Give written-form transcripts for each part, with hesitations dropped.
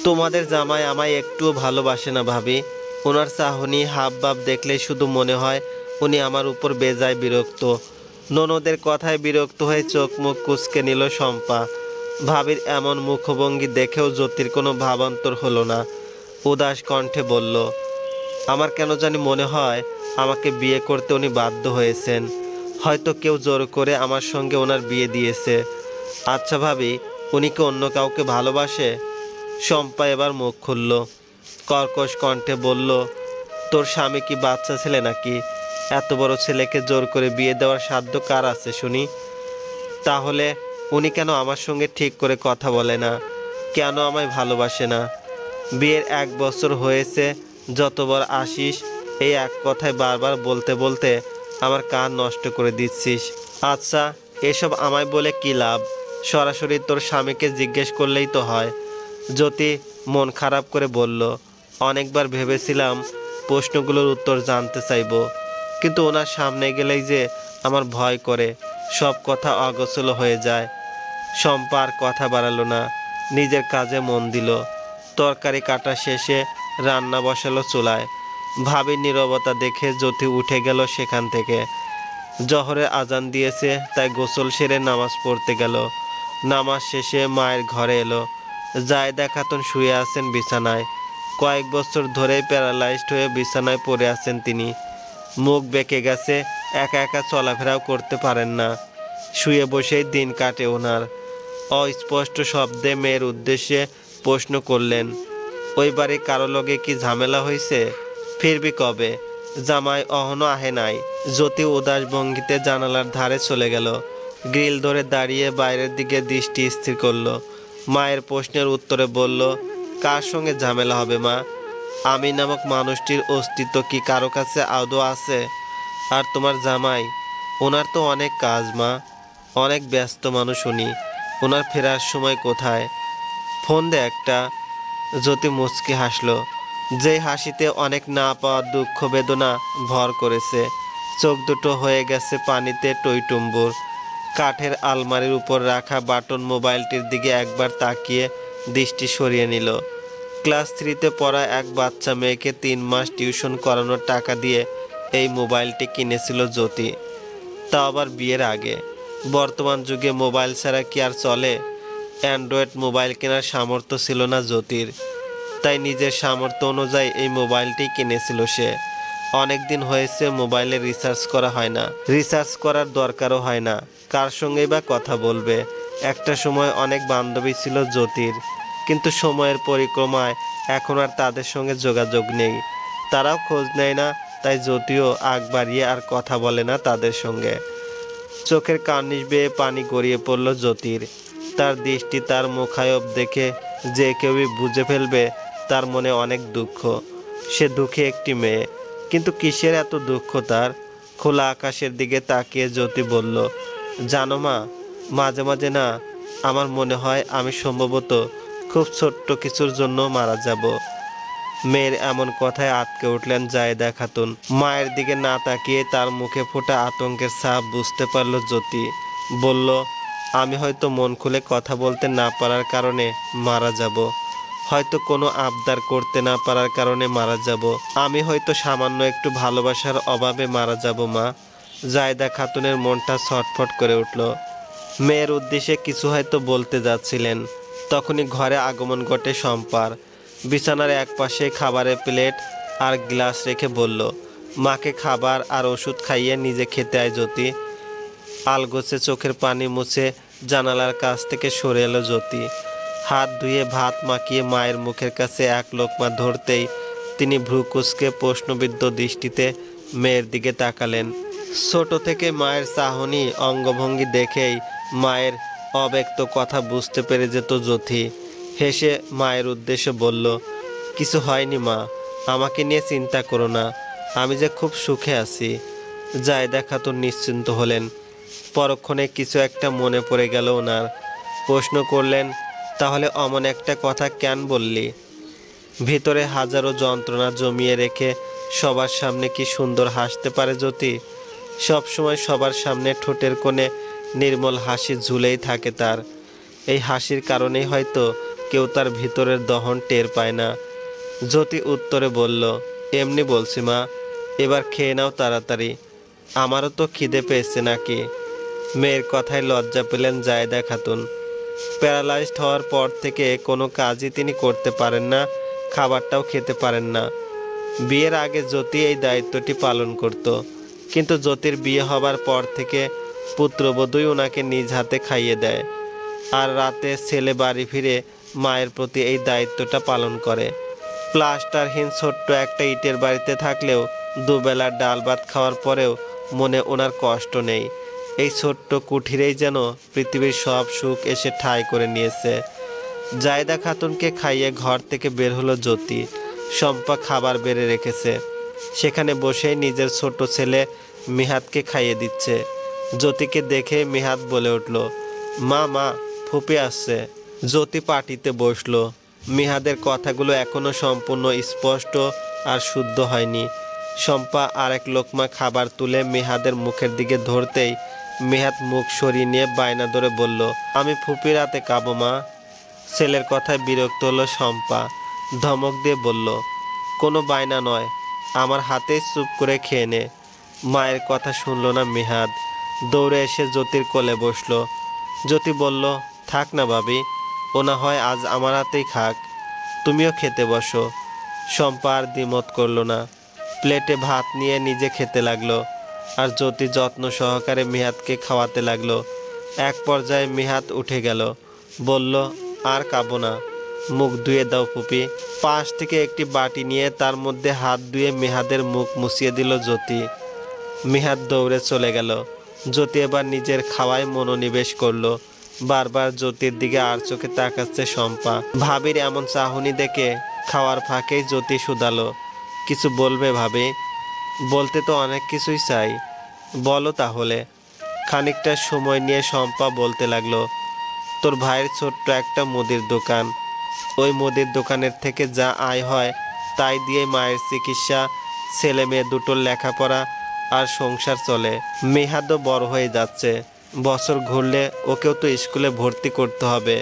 তোমাদের জামাই আমায় একটুও ভালোবাসে না ভাবি। ওনার চাহনি হাব ভাব দেখলে শুধু মনে হয় উনি আমার উপর বেজায় বিরক্ত। ননদের কথায় বিরক্ত হয়ে চোখ মুখ কুঁচকে নিল শম্পা। ভাবির এমন মুখভঙ্গি দেখেও জ্যোতির কোনো ভাবান্তর হলো না। উদাস কণ্ঠে বলল, আমার কেন জানি মনে হয় আমাকে বিয়ে করতে উনি বাধ্য হয়েছেন। হয়তো কেউ জোর করে আমার সঙ্গে ওনার বিয়ে দিয়েছে। আচ্ছা ভাবি, উনি কি অন্য কাউকে ভালোবাসে? শম্পা এবার মুখ খুলল, কর্কশ কণ্ঠে বলল, তোর স্বামী কি বাচ্চা ছেলে নাকি? এত বড় ছেলেকে জোর করে বিয়ে দেওয়ার সাধ্য কার আছে শুনি? তাহলে উনি কেন আমার সঙ্গে ঠিক করে কথা বলে না? কেন আমায় ভালোবাসে না? বিয়ের 1 বছর হয়েছে, যতবার আসিস এই এক কথায় বারবার বলতে বলতে আমার কান নষ্ট করে দিচ্ছিস। আচ্ছা, এসব আমায় বলে কি লাভ? সরাসরি তোর স্বামীকে জিজ্ঞেস করলেই তো হয়। জ্যোতি মন খারাপ করে বলল, অনেকবার ভেবেছিলাম প্রশ্নগুলোর উত্তর জানতে চাইব, কিন্তু ওনার সামনে গেলেই যে আমার ভয় করে, সব কথা অগোছলো হয়ে যায়। শম্পা আর কথা বাড়ালো না, নিজের কাজে মন দিল। তরকারি কাটা শেষে রান্না বসালো চুলায়। ভাবির নীরবতা দেখে জ্যোতি উঠে গেল সেখান থেকে। জহরের আজান দিয়েছে, তাই গোসল সেরে নামাজ পড়তে গেল। নামাজ শেষে মায়ের ঘরে এলো। জায়েদা খাতুন শুয়ে আছেন বিছানায়। কয়েক বছর ধরেই প্যারালাইজড হয়ে বিছানায় পড়ে আছেন তিনি। মুখ বেঁকে গেছে, একা একা চলাফেরাও করতে পারেন না। শুয়ে বসেই দিন কাটে ওনার। অস্পষ্ট শব্দে মেয়ের উদ্দেশ্যে প্রশ্ন করলেন, ওই বাড়ি কারো লগে কি ঝামেলা হয়েছে? ফিরবি কবে? জামাই অহনো আহে নাই। জ্যোতি উদাস ভঙ্গিতে জানালার ধারে চলে গেল। গ্রিল ধরে দাঁড়িয়ে বাইরের দিকে দৃষ্টি স্থির করলো। মায়ের প্রশ্নের উত্তরে বলল, কার সঙ্গে ঝামেলা হবে মা? আমি নামক মানুষটির অস্তিত্ব কি কারো কাছে আদৌ আছে? আর তোমার জামাই, ওনার তো অনেক কাজ মা, অনেক ব্যস্ত মানুষ উনি। ওনার ফেরার সময় কোথায়? ফোন দে একটা। জ্যোতি মুচকি হাসল, যেই হাসিতে অনেক না পাওয়া দুঃখ বেদনা ভর করেছে। চোখ দুটো হয়ে গেছে পানিতে টইটুম্বুর। কাঠের আলমারির উপর রাখা বাটন মোবাইলটির দিকে একবার তাকিয়ে দৃষ্টি সরিয়ে নিল। ক্লাস 3-তে পড়া এক বাচ্চা মেয়েকে 3 মাস টিউশন করানোর টাকা দিয়ে এই মোবাইলটি কিনেছিল জ্যোতি, তা আবার বিয়ের আগে। বর্তমান যুগে মোবাইল ছাড়া কি আর চলে? অ্যান্ড্রয়েড মোবাইল কেনার সামর্থ্য ছিল না জ্যোতির, তাই নিজের সামর্থ্য অনুযায়ী এই মোবাইলটি কিনেছিল সে। অনেক দিন হয়েছে মোবাইলে রিচার্জ করা হয় না, রিচার্জ করার দরকারও হয় না। কার সঙ্গেই বা কথা বলবে? একটা সময় অনেক বান্ধবী ছিল জ্যোতির, কিন্তু সময়ের পরিক্রমায় এখন আর তাদের সঙ্গে যোগাযোগ নেই। তারাও খোঁজ নেয় না, তাই জ্যোতিও আগ বাড়িয়ে আর কথা বলে না তাদের সঙ্গে। চোখের কার্নিশ বেয়ে পানি গড়িয়ে পড়ল জ্যোতির। তার দৃষ্টি, তার মুখায়ব দেখে যে কেউই বুঝে ফেলবে তার মনে অনেক দুঃখ। সে দুঃখী একটি মেয়ে, কিন্তু কিসের এত দুঃখ তার? খোলা আকাশের দিকে তাকিয়ে জ্যোতি বলল, জানো মা, মাঝে মাঝে না আমার মনে হয় আমি সম্ভবত খুব ছোট্ট কিছুর জন্য মারা যাব। মেয়ের এমন কথায় আটকে উঠলেন জায়েদা খাতুন। মায়ের দিকে না তাকিয়ে তার মুখে ফোটা আতঙ্কের ছাপ বুঝতে পারল জ্যোতি। বলল, আমি হয়তো মন খুলে কথা বলতে না পারার কারণে মারা যাব, হয়তো কোনো আবদার করতে না পারার কারণে মারা যাব, আমি হয়তো সামান্য একটু ভালোবাসার অভাবে মারা যাব মা। জায়েদা খাতুনের মনটা ছটফট করে উঠল। মেয়ের উদ্দেশ্যে কিছু হয়তো বলতে যাচ্ছিলেন, তখনই ঘরে আগমন ঘটে শম্পার। বিছানার এক পাশে খাবারের প্লেট আর গ্লাস রেখে বলল, মাকে খাবার আর ওষুধ খাইয়ে নিজে খেতে আয় জ্যোতি। আলগোছে চোখের পানি মুছে জানালার কাছ থেকে সরে এলো জ্যোতি। হাত ধুয়ে ভাত মাখিয়ে মায়ের মুখের কাছে এক লোকমা ধরতেই তিনি ভ্রু কুঁচকে প্রশ্নবিদ্ধ দৃষ্টিতে মেয়ের দিকে তাকালেন। ছোট থেকে মায়ের চাহনি অঙ্গভঙ্গি দেখেই মায়ের অব্যক্ত কথা বুঝতে পেরে যেত জ্যোতি। হেসে মায়ের উদ্দেশ্যে বলল, কিছু হয়নি মা, আমাকে নিয়ে চিন্তা করো না, আমি যে খুব সুখে আছি। জায়েদা খাতুন নিশ্চিন্ত হলেন। পরক্ষণে কিছু একটা মনে পড়ে গেল ওনার। প্রশ্ন করলেন, তাহলে অমন একটা কথা কেন বললি? ভিতরে হাজারো যন্ত্রণা জমিয়ে রেখে সবার সামনে কি সুন্দর হাসতে পারে জ্যোতি? সবসময় সবার সামনে ঠোঁটের কোণে নির্মল হাসি ঝুলেই থাকে তার। এই হাসির কারণেই হয়তো কেউ তার ভিতরের দহন টের পায় না। জ্যোতি উত্তরে বলল, এমনি বলছি মা, এবার খেয়ে নাও তাড়াতাড়ি, আমারও তো খিদে পেয়েছে নাকি। মেয়ের কথায় লজ্জা পেলেন জায়েদা খাতুন। প্যারালাইজড হওয়ার পর থেকে কোনো কাজই তিনি করতে পারেন না, খাবারটাও খেতে পারেন না। বিয়ের আগে জ্যোতি এই দায়িত্বটি পালন করত, কিন্তু জ্যোতির বিয়ে হবার পর থেকে পুত্রবধূই ওনাকে নিজ হাতে খাইয়ে দেয়, আর রাতে ছেলে বাড়ি ফিরে মায়ের প্রতি এই দায়িত্বটা পালন করে। প্লাস্টারহীন ছোট্ট একটা ইটের বাড়িতে থাকলেও দুবেলার ডাল ভাত খাওয়ার পরেও মনে ওনার কষ্ট নেই। এই ছোট্ট কুঠিরেই যেন পৃথিবীর সব সুখ এসে ঠাঁই করে নিয়েছে। জায়েদা খাতুনকে খাইয়ে ঘর থেকে বের হলো জ্যোতি। শম্পা খাবার বেড়ে রেখেছে, সেখানে বসেই নিজের ছোট ছেলে মিহাদকে খাইয়ে দিচ্ছে। জ্যোতিকে দেখে মিহাদ বলে উঠল, মা মা, ফুপি আসছে। জ্যোতি পাটিতে বসলো। মিহাদের কথাগুলো এখনো সম্পূর্ণ স্পষ্ট আর শুদ্ধ হয়নি। শম্পা আর এক লোকমা খাবার তুলে মিহাদের মুখের দিকে ধরতেই মিহাদ মুখ সরিয়ে নিয়ে বায়না ধরে বলল, আমি ফুপির হাতে খাবো মা। ছেলের কথায় বিরক্ত হলো শম্পা, ধমক দিয়ে বলল, কোনো বায়না নয়, আমার হাতেই চুপ করে খেয়ে নে। মায়ের কথা শুনল না মিহাদ, দৌড়ে এসে জ্যোতির কোলে বসলো। জ্যোতি বলল, থাক না ভাবি, ও না হয় আজ আমার হাতেই খাক, তুমিও খেতে বসো। শম্পা আর দ্বিমত করল না, প্লেটে ভাত নিয়ে নিজে খেতে লাগলো, আর জ্যোতি যত্ন সহকারে মিহাদকে খাওয়াতে লাগলো। এক পর্যায়ে মিহাদ উঠে গেল, বলল, আর খাবো না, মুখ ধুয়ে দাও ফুপি। পাশ থেকে একটি বাটি নিয়ে তার মধ্যে হাত ধুয়ে মিহাদের মুখ মুছিয়ে দিল জ্যোতি। মিহাদ দৌড়ে চলে গেল। জ্যোতি এবার নিজের খাওয়ায় মনোনিবেশ করলো। বারবার জ্যোতির দিকে আর চোখে তাকাচ্ছে শম্পা। ভাবির এমন চাহনি দেখে খাওয়ার ফাঁকেই জ্যোতি শুধালো, কিছু বলবে ভাবি? বলতে তো অনেক কিছুই চাই, বলো তাহলে। খানিকটা সময় নিয়ে শম্পা বলতে লাগলো, তোর ভাইয়ের ছোট্ট একটা মুদির দোকান, ওই মুদির দোকানের থেকে যা আয় হয় তাই দিয়ে মায়ের চিকিৎসা, ছেলে মেয়ে দুটোর লেখাপড়া আর সংসার চলে। মিহাদও বড় হয়ে যাচ্ছে, বছর ঘুরলে ওকেও তো স্কুলে ভর্তি করতে হবে,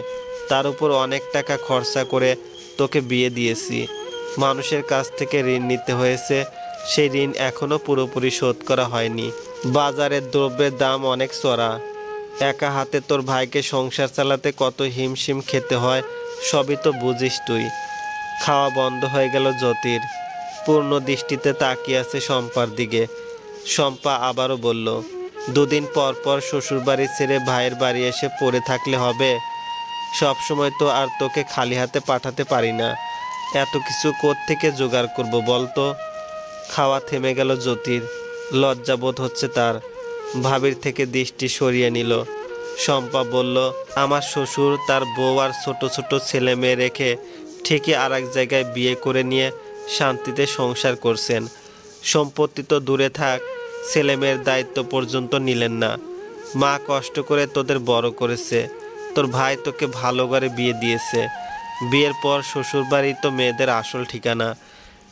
তার উপর অনেক টাকা খরচা করে তোকে বিয়ে দিয়েছি। মানুষের কাছ থেকে ঋণ নিতে হয়েছে, সেই ঋণ এখনো পুরোপুরি শোধ করা হয়নি। বাজারের দ্রব্যের দাম অনেক চড়া, একা হাতে তোর ভাইকে সংসার চালাতে কত হিমশিম খেতে হয় সবই তো বুঝিস তুই। খাওয়া বন্ধ হয়ে গেল জ্যোতির, পূর্ণ দৃষ্টিতে তাকিয়ে আছে শম্পার দিকে। শম্পা আবারও বলল, দুদিন পর পর শ্বশুরবাড়ি ছেড়ে ভাইয়ের বাড়ি এসে পড়ে থাকলে হবে? সব সময় তো আর তোকে খালি হাতে পাঠাতে পারি না, এত কিছু কোত্থেকে জোগাড় করবো বলতো? খাওয়া থেমে গেল জ্যোতির, লজ্জাবোধ হচ্ছে তার। ভাবির থেকে দৃষ্টি সরিয়ে নিল। শম্পা বলল, আমার শ্বশুর তার বউ আর ছোট ছোট ছেলে মেয়ে রেখে ঠিকই আর এক জায়গায় বিয়ে করে নিয়ে শান্তিতে সংসার করছেন। সম্পত্তি তো দূরে থাক, ছেলে মেয়ের দায়িত্ব পর্যন্ত নিলেন না। মা কষ্ট করে তোদের বড় করেছে, তোর ভাই তোকে ভালো করে বিয়ে দিয়েছে। বিয়ের পর শ্বশুরবাড়ি তো মেয়েদের আসল ঠিকানা।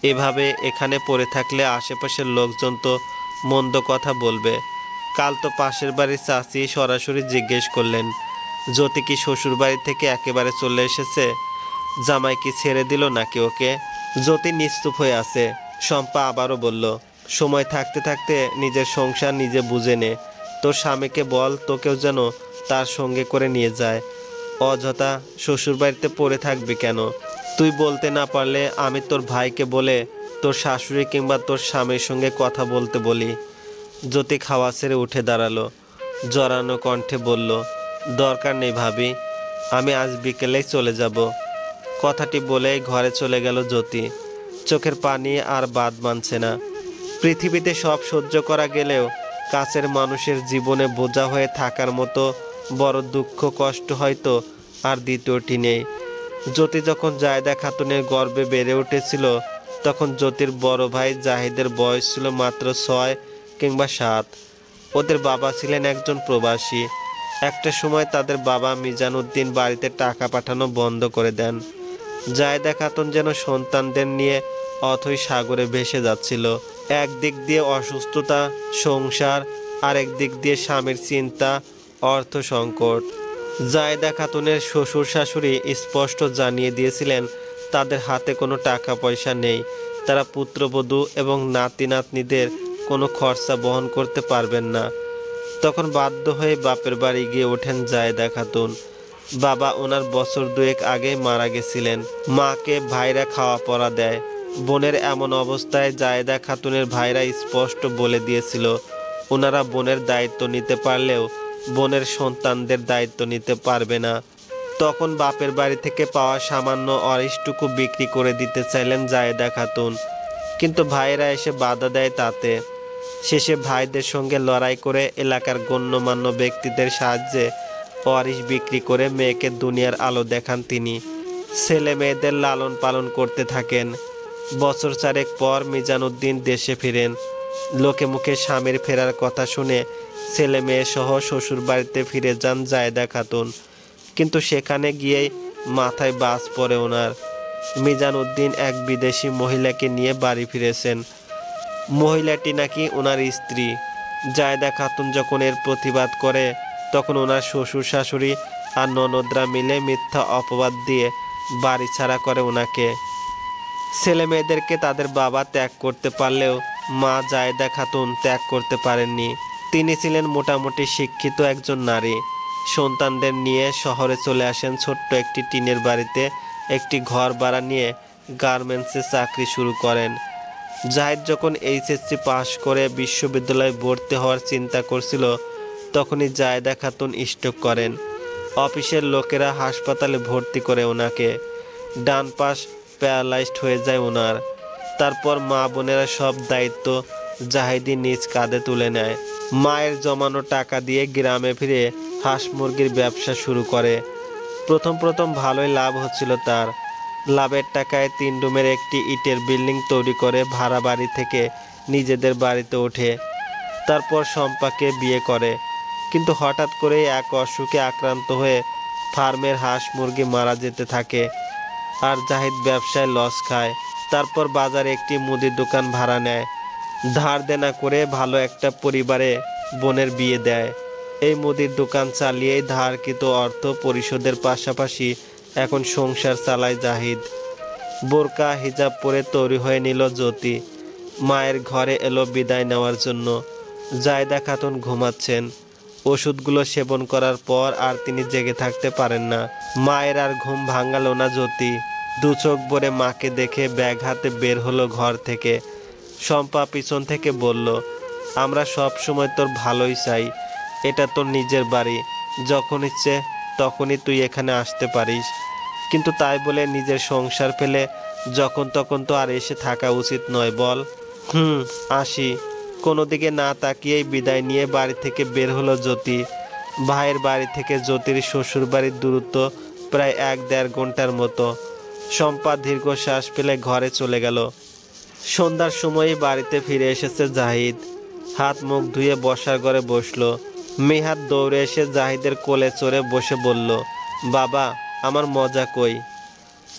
এভাবে এখানে পড়ে থাকলে আশেপাশের লোকজন তো মন্দ কথা বলবে। কাল তো পাশের বাড়ির চাচি সরাসরি জিজ্ঞেস করলেন, জ্যোতি কি শ্বশুর বাড়ি থেকে একেবারে চলে এসেছে? জামাই কি ছেড়ে দিল নাকি ওকে? জ্যোতি নিস্তুপ হয়ে আছে। শম্পা আবারও বলল, সময় থাকতে থাকতে নিজের সংসার নিজে বুঝে নে, তোর স্বামীকে বল তোকেও যেন তার সঙ্গে করে নিয়ে যায়। অযথা শ্বশুর বাড়িতে পড়ে থাকবি কেন? তুই বলতে না পারলে আমি তোর ভাইকে বলে তোর শাশুড়ি কিংবা তোর স্বামীর সঙ্গে কথা বলতে বলি। জ্যোতি খাওয়া ছেড়ে উঠে দাঁড়ালো, জড়ানো কণ্ঠে বলল, দরকার নেই ভাবি, আমি আজ বিকেলেই চলে যাব। কথাটি বলেই ঘরে চলে গেল জ্যোতি। চোখের পানি আর বাদ মানছে না। পৃথিবীতে সব সহ্য করা গেলেও কাছের মানুষের জীবনে বোঝা হয়ে থাকার মতো বড় দুঃখ কষ্ট হয়তো আর দ্বিতীয়টি নেই। জ্যোতি যখন জায়েদা খাতুনের গর্ভে বেড়ে উঠেছিল তখন জ্যোতির বড় ভাই জাহিদের বয়স ছিল মাত্র 6 কিংবা 7। ওদের বাবা ছিলেন একজন প্রবাসী। একটা সময় তাদের বাবা মিজানুদ্দিন বাড়িতে টাকা পাঠানো বন্ধ করে দেন। জায়েদা খাতুন যেন সন্তানদের নিয়ে অথই সাগরে ভেসে যাচ্ছিল। একদিক দিয়ে অসুস্থতা, সংসার, আর একদিক দিয়ে স্বামীর চিন্তা, অর্থ সংকট। জায়েদা খাতুনের শ্বশুর শাশুড়ি স্পষ্ট জানিয়ে দিয়েছিলেন তাদের হাতে কোনো টাকা পয়সা নেই, তারা পুত্রবধূ এবং নাতি নাতনিদের কোনো খরচা বহন করতে পারবেন না। তখন বাধ্য হয়ে বাপের বাড়ি গিয়ে ওঠেন জায়েদা খাতুন। বাবা ওনার বছর দুয়েক আগেই মারা গেছিলেন। মাকে ভাইরা খাওয়া পড়া দেয়। বোনের এমন অবস্থায় জায়েদা খাতুনের ভাইরা স্পষ্ট বলে দিয়েছিল ওনারা বোনের দায়িত্ব নিতে পারলেও বোনের সন্তানদের দায়িত্ব নিতে পারবে না। তখন বাপের বাড়ি থেকে পাওয়া সামান্য অরিশটুকু বিক্রি করে দিতে চাইলেন জায়েদা খাতুন, কিন্তু ভাইরা এসে বাধা দেয় তাতে। শেষে ভাইদের সঙ্গে লড়াই করে এলাকার গণ্যমান্য ব্যক্তিদের সাহায্যে অরিশ বিক্রি করে মেয়েকে দুনিয়ার আলো দেখান তিনি। ছেলে মেয়েদের লালন পালন করতে থাকেন। বছর চারেক পর মিজানুদ্দিন দেশে ফিরেন। লোকে মুখে স্বামীর ফেরার কথা শুনে ছেলে মেয়ে সহ শ্বশুর বাড়িতে ফিরে যান জায়েদা খাতুন, কিন্তু সেখানে গিয়েই মাথায় বাজ পড়ে ওনার। মিজানুদ্দিন এক বিদেশি মহিলাকে নিয়ে বাড়ি ফিরেছেন। মহিলাটি নাকি ওনার স্ত্রী। জায়েদা খাতুন যখন এর প্রতিবাদ করে তখন ওনার শ্বশুর শাশুড়ি আর ননদরা মিলে মিথ্যা অপবাদ দিয়ে বাড়ি ছাড়া করে ওনাকে। ছেলে মেয়েদেরকে তাদের বাবা ত্যাগ করতে পারলেও মা জায়েদা খাতুন ত্যাগ করতে পারেননি। তিনি ছিলেন মোটামুটি শিক্ষিত একজন নারী। সন্তানদের নিয়ে শহরে চলে আসেন ছোট্ট একটি টিনের বাড়িতে একটি ঘর ভাড়া নিয়ে গার্মেন্টসে চাকরি শুরু করেন। জাহিদ যখন এইচএসসি পাশ করে বিশ্ববিদ্যালয়ে ভর্তি হওয়ার চিন্তা করছিল তখনই জায়েদা খাতুন স্ট্রোক করেন। অফিসের লোকেরা হাসপাতালে ভর্তি করে ওনাকে। ডান পাশ প্যারালাইজড হয়ে যায় ওনার। তারপর মা বোনেরা সব দায়িত্ব জাহিদি নিজ কাঁধে তুলে নেয়। মায়ের জমানো টাকা দিয়ে গ্রামে ফিরে হাঁস মুরগির ব্যবসা শুরু করে। প্রথম প্রথম ভালোই লাভ হচ্ছিল তার। লাভের টাকায় 3 রুমের একটি ইটের বিল্ডিং তৈরি করে ভাড়া বাড়ি থেকে নিজেদের বাড়িতে ওঠে। তারপর শম্পাকে বিয়ে করে, কিন্তু হঠাৎ করে এক অসুখে আক্রান্ত হয়ে ফার্মের হাঁস মুরগি মারা যেতে থাকে আর জাহিদ ব্যবসায় লস খায়। তারপর বাজারে একটি মুদির দোকান ভাড়া নেয়। ধার দেনা করে ভালো একটা পরিবারে বোনের বিয়ে দেয়। এই মুদির দোকান চালিয়েই ধারকৃত অর্থ পরিশোধের পাশাপাশি এখন সংসার চালায় জাহিদ। বোরকা হিজাব পরে তৈরি হয়ে নিল জ্যোতি। মায়ের ঘরে এলো বিদায় নেওয়ার জন্য। জায়েদা খাতুন ঘুমাচ্ছেন। ওষুধগুলো সেবন করার পর আর তিনি জেগে থাকতে পারেন না। মায়ের আর ঘুম ভাঙালো না জ্যোতি। দু চোখ ভরে মাকে দেখে ব্যাগ হাতে বের হলো ঘর থেকে। শম্পা পিছন থেকে বলল, আমরা সব সময় তোর ভালোই চাই, এটা তোর নিজের বাড়ি, যখন ইচ্ছে তখনই তুই এখানে আসতে পারিস, কিন্তু তাই বলে নিজের সংসার ফেলে যখন তখন তো আর এসে থাকা উচিত নয় বল। আসি। কোনো দিকে না তাকিয়েই বিদায় নিয়ে বাড়ি থেকে বের হলো জ্যোতি। ভাইয়ের বাড়ি থেকে জ্যোতির শ্বশুর বাড়ির দূরত্ব প্রায় 1-1.5 ঘন্টার মতো। শম্পা দীর্ঘশ্বাস ফেলে ঘরে চলে গেল। সন্ধ্যার সময়ই বাড়িতে ফিরে এসেছে জাহিদ। হাত মুখ ধুয়ে বসার ঘরে বসলো। মিহাদ দৌড়ে এসে জাহিদের কোলে চড়ে বসে বলল, বাবা আমার মজা কই?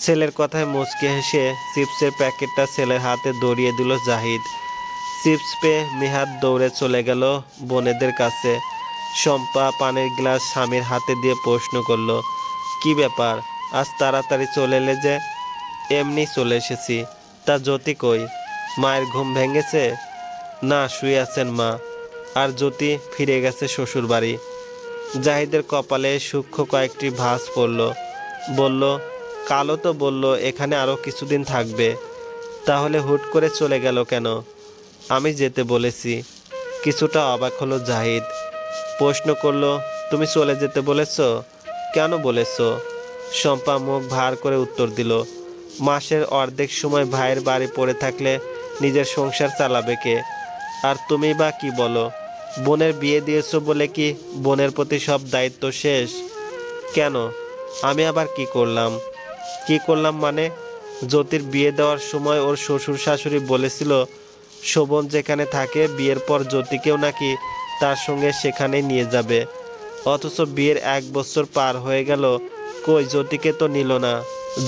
ছেলের কথায় মুচকি হেসে চিপসের প্যাকেটটা ছেলের হাতে ধরিয়ে দিল জাহিদ। চিপস পেয়ে মিহাদ দৌড়ে চলে গেল বোনেদের কাছে। শম্পা পানির গ্লাস স্বামীর হাতে দিয়ে প্রশ্ন করলো, কি ব্যাপার, আজ তাড়াতাড়ি চলে এলে যে? এমনি চলে এসেছি। তা জ্যোতি কই? মায়ের ঘুম ভেঙেছে? না, শুয়ে আছেন মা। আর জ্যোতি ফিরে গেছে শ্বশুর বাড়ি। জাহিদের কপালে সূক্ষ্ম কয়েকটি ভাঁজ পড়ল। বলল, কালো তো বলল এখানে আরও কিছুদিন থাকবে, তাহলে হুট করে চলে গেল কেন? আমি যেতে বলেছি। কিছুটা অবাক হলো জাহিদ। প্রশ্ন করলো, তুমি চলে যেতে বলেছ? কেন বলেছ? শম্পা মুখ ভার করে উত্তর দিল, মাসের অর্ধেক সময় ভাইয়ের বাড়ি পড়ে থাকলে নিজের সংসার চালাবে কে? আর তুমি বা কি বলো? বোনের বিয়ে দিয়েছো বলে কি বোনের প্রতি সব দায়িত্ব শেষ? কেন, আমি আবার কি করলাম? কি করলাম মানে? জ্যোতির বিয়ে দেওয়ার সময় ওর শ্বশুর শাশুড়ি বলেছিল শোভন যেখানে থাকে বিয়ের পর জ্যোতিকেও নাকি তার সঙ্গে সেখানে নিয়ে যাবে। অথচ বিয়ের 1 বছর পার হয়ে গেল, কই জ্যোতিকে তো নিল না।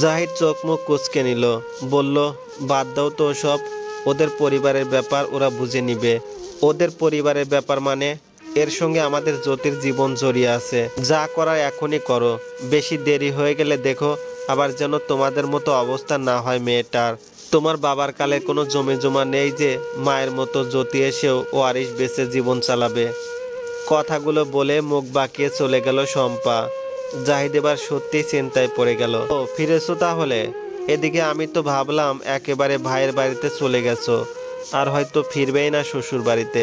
জাহিদ চোখ মুখ কুঁচকে নিল। বলল, বাদ দাও তো সব, ওদের পরিবারের ব্যাপার ওরা বুঝে নিবে। ওদের পরিবারের ব্যাপার মানে? এর সঙ্গে আমাদের জ্যোতির জীবন জড়িয়ে আছে। যা করার এখনই করো, বেশি দেরি হয়ে গেলে দেখো আবার যেন তোমাদের মতো অবস্থা না হয় মেয়েটার। তোমার বাবার কালে কোনো জমি জমা নেই যে মায়ের মতো জ্যোতি এসেও ওয়ারিশ বেঁচে জীবন চালাবে। কথাগুলো বলে মুখ বাঁকিয়ে চলে গেল শম্পা। জাহিদ এবার সত্যি চিন্তায় পড়ে গেল। ও ফিরেছো তাহলে? এদিকে আমি তো ভাবলাম একেবারে ভাইয়ের বাড়িতে চলে গেছো, আর হয়তো ফিরবেই না শ্বশুর বাড়িতে।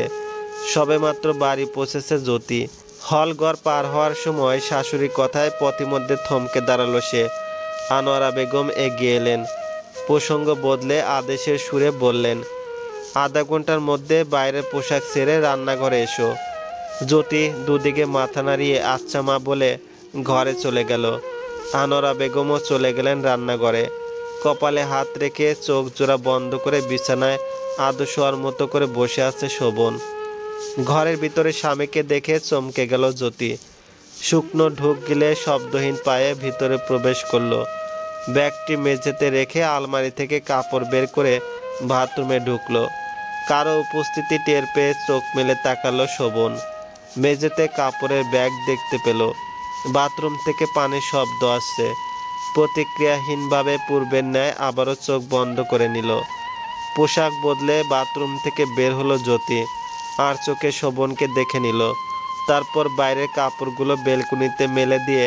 সবেমাত্র বাড়ি পৌঁছেছে জ্যোতি। হলঘর পার হওয়ার সময় শাশুড়ির কথায় পথিমধ্যে থমকে দাঁড়ালো সে। আনোয়ারা বেগম এগিয়ে এলেন। প্রসঙ্গ বদলে আদেশের সুরে বললেন, আধা ঘন্টার মধ্যে বাইরের পোশাক ছেড়ে রান্নাঘরে এসো। জ্যোতি দুদিকে মাথা নাড়িয়ে আচ্ছা মা বলে ঘরে চলে গেল। আনোয়ারা বেগমও চলে গেলেন রান্নাঘরে। কপালে হাত রেখে চোখ জোড়া বন্ধ করে বিছানায় আদো শোয়ার মতো করে বসে আছে শোভন। ঘরের ভিতরে স্বামীকে দেখে চমকে গেল জ্যোতি। শুকনো ঢুক গিলে শব্দহীন পায়ে ভিতরে প্রবেশ করলো। ব্যাগটি মেঝেতে রেখে আলমারি থেকে কাপড় বের করে বাথরুমে ঢুকলো। কারো উপস্থিতি টের পেয়ে চোখ মেলে তাকালো শোভন। মেঝেতে কাপড়ের ব্যাগ দেখতে পেল। বাথরুম থেকে পানির শব্দ আসছে। প্রতিক্রিয়াহীনভাবে পূর্বের ন্যায় আবারও চোখ বন্ধ করে নিল। পোশাক বদলে বাথরুম থেকে বের হলো জ্যোতি। আর চোখে শোভনকে দেখে নিল। তারপর বাইরের কাপড়গুলো বেলকুনিতে মেলে দিয়ে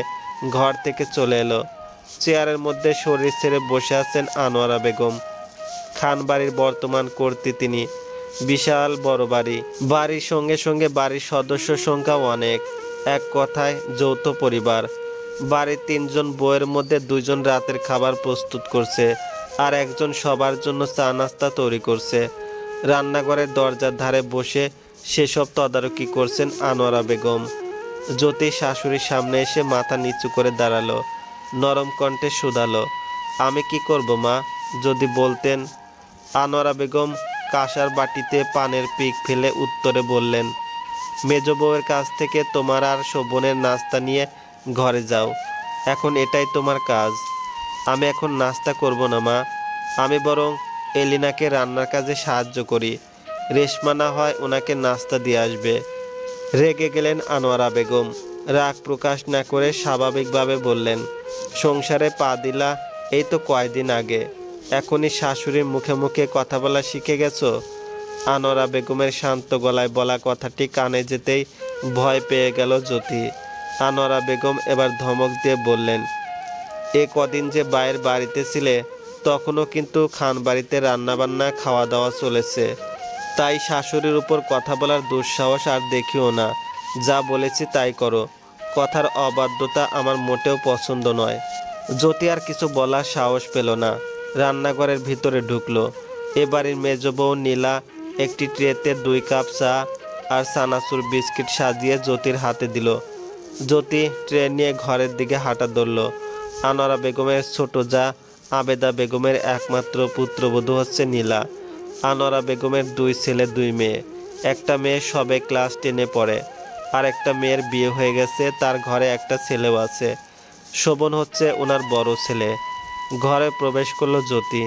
ঘর থেকে চলে এলো। চেয়ারের মধ্যে শরীর ছেড়ে বসে আছেন আনোয়ারা বেগম। খান বাড়ির বর্তমান কর্ত্রী তিনি। বিশাল বড় বাড়ি। বাড়ির সঙ্গে সঙ্গে বাড়ির সদস্য সংখ্যাও অনেক। এক কথায় যৌথ পরিবার। বাড়ির ৩ জন বউয়ের মধ্যে 2 জন রাতের খাবার প্রস্তুত করছে, আর একজন সবার জন্য চা নাস্তা তৈরি করছে। রান্নাঘরের দরজার ধারে বসে সেসব তদারকি করছেন আনোয়ারা বেগম। জ্যোতি শাশুড়ির সামনে এসে মাথা নিচু করে দাঁড়ালো। নরম কণ্ঠে শুধালো, আমি কি করব মা, যদি বলতেন। আনোয়ারা বেগম কাঁসার বাটিতে পানের পিক ফেলে উত্তরে বললেন, মেজ বউয়ের কাছ থেকে তোমার আর শোভনের নাস্তা নিয়ে ঘরে যাও। এখন এটাই তোমার কাজ। আমি এখন নাস্তা করব না মা, আমি বরং এলিনাকে রান্নার কাজে সাহায্য করি। রেশমা না হয় ওনাকে নাস্তা দিয়ে আসবে। রেগে গেলেন আনোয়ারা বেগম। রাগ প্রকাশ না করে স্বাভাবিকভাবে বললেন, সংসারে পা দিলা এই তো কয়দিন আগে, এখনই শাশুড়ির মুখে মুখে কথা বলা শিখে গেছো? আনোয়ারা বেগমের শান্ত গলায় বলা কথাটি কানে যেতেই ভয় পেয়ে গেল জ্যোতি। আনোয়ারা বেগম এবার ধমক দিয়ে বললেন, এ কদিন যে বাইরের বাড়িতে ছিলে তখনও কিন্তু খান বাড়িতে রান্নাবান্না খাওয়া দাওয়া চলেছে, তাই শাশুড়ির উপর কথা বলার দুঃসাহস আর দেখিও না। যা বলেছি তাই করো। কথার অবাধ্যতা আমার মোটেও পছন্দ নয়। জ্যোতি আর কিছু বলার সাহস পেল না। রান্নাঘরের ভিতরে ঢুকলো। এ বাড়ির মেজ বউ নীলা একটি ট্রেতে 2 কাপ চা আর চানাচুর বিস্কিট সাজিয়ে জ্যোতির হাতে দিল। জ্যোতি ট্রে নিয়ে ঘরের দিকে হাঁটা ধরল। আনোয়ারা বেগমের ছোট যা আবেদা বেগমের একমাত্র পুত্রবধূ হচ্ছে নীলা। আনোয়ারা বেগমের 2 ছেলে 2 মেয়ে। একটা মেয়ে সবে ক্লাস 10-এ পড়ে, আর একটা মেয়ের বিয়ে হয়ে গেছে, তার ঘরে একটা ছেলেও আছে। শোভন হচ্ছে ওনার বড় ছেলে। ঘরে প্রবেশ করলো জ্যোতি।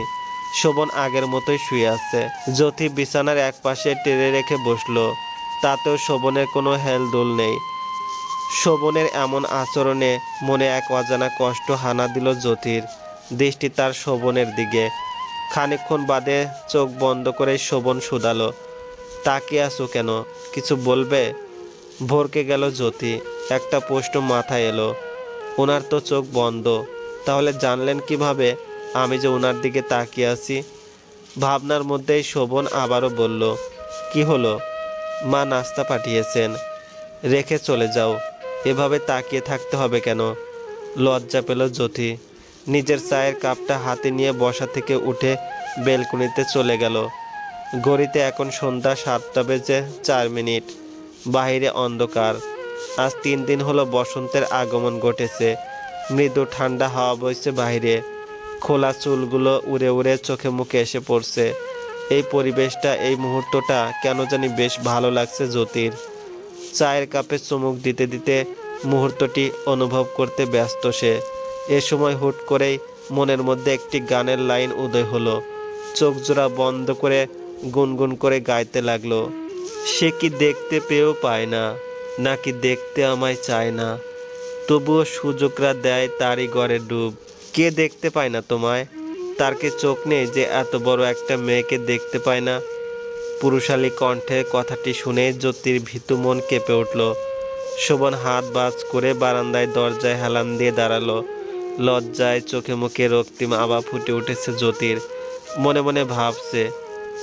শোভন আগের মতোই শুয়ে আছে। জ্যোতি বিছানার এক পাশে টেনে রেখে বসলো। তাতেও শোভনের কোনো হেলদোল নেই। শোভনের এমন আচরণে মনে এক অজানা কষ্ট হানা দিল জ্যোতির। দৃষ্টি তার শোভনের দিকে। খানিকক্ষণ বাদে চোখ বন্ধ করে শোভন শুধালো, তাকিয়ে আছো কেন, কিছু বলবে? ভরকে গেল জ্যোতি। একটা প্রশ্ন মাথায় এলো, ওনার তো চোখ বন্ধ, তাহলে জানলেন কিভাবে আমি যে ওনার দিকে তাকিয়ে আছি? ভাবনার মধ্যেই শোভন আবারও বলল, কি হলো? মা নাস্তা পাঠিয়েছেন, রেখে চলে যাও। এভাবে তাকিয়ে থাকতে হবে কেন? লজ্জা পেল জ্যোতি। নিজের চায়ের কাপটা হাতে নিয়ে বসা থেকে উঠে বেলকনিতে চলে গেল। ঘড়িতে এখন সন্ধ্যা 7টা বেজে 4 মিনিট। বাহিরে অন্ধকার। আজ 3 দিন হলো বসন্তের আগমন ঘটেছে। মৃদু ঠান্ডা হাওয়া বইছে বাইরে। খোলা চুলগুলো উড়ে উড়ে চোখে মুখে এসে পড়ছে। এই পরিবেশটা, এই মুহূর্তটা কেন জানি বেশ ভালো লাগছে জ্যোতির। চায়ের কাপে চুমুক দিতে দিতে মুহূর্তটি অনুভব করতে ব্যস্ত সে। এ সময় হুট করেই মনের মধ্যে একটি গানের লাইন উদয় হলো। চোখ জোড়া বন্ধ করে গুনগুন করে গাইতে লাগলো, সে কি দেখতে পেয়েও পায় না, নাকি দেখতে আমায় চায় না, তবুও সুযোগরা দেয় তারই ঘরে ডুব। কে দেখতে পায় না তোমায়? তার কি চোখ নেই যে এত বড় একটা মেয়েকে দেখতে পায় না? পুরুষালী কণ্ঠের কথাটি শুনে জ্যোতির ভীতু মন কেঁপে উঠল। শোভন হাত বাজ করে বারান্দায় দরজায় হেলান দিয়ে দাঁড়ালো। লজ্জায় চোখে মুখে রক্তিম আভা ফুটে উঠেছে জ্যোতির। মনে মনে ভাবছে,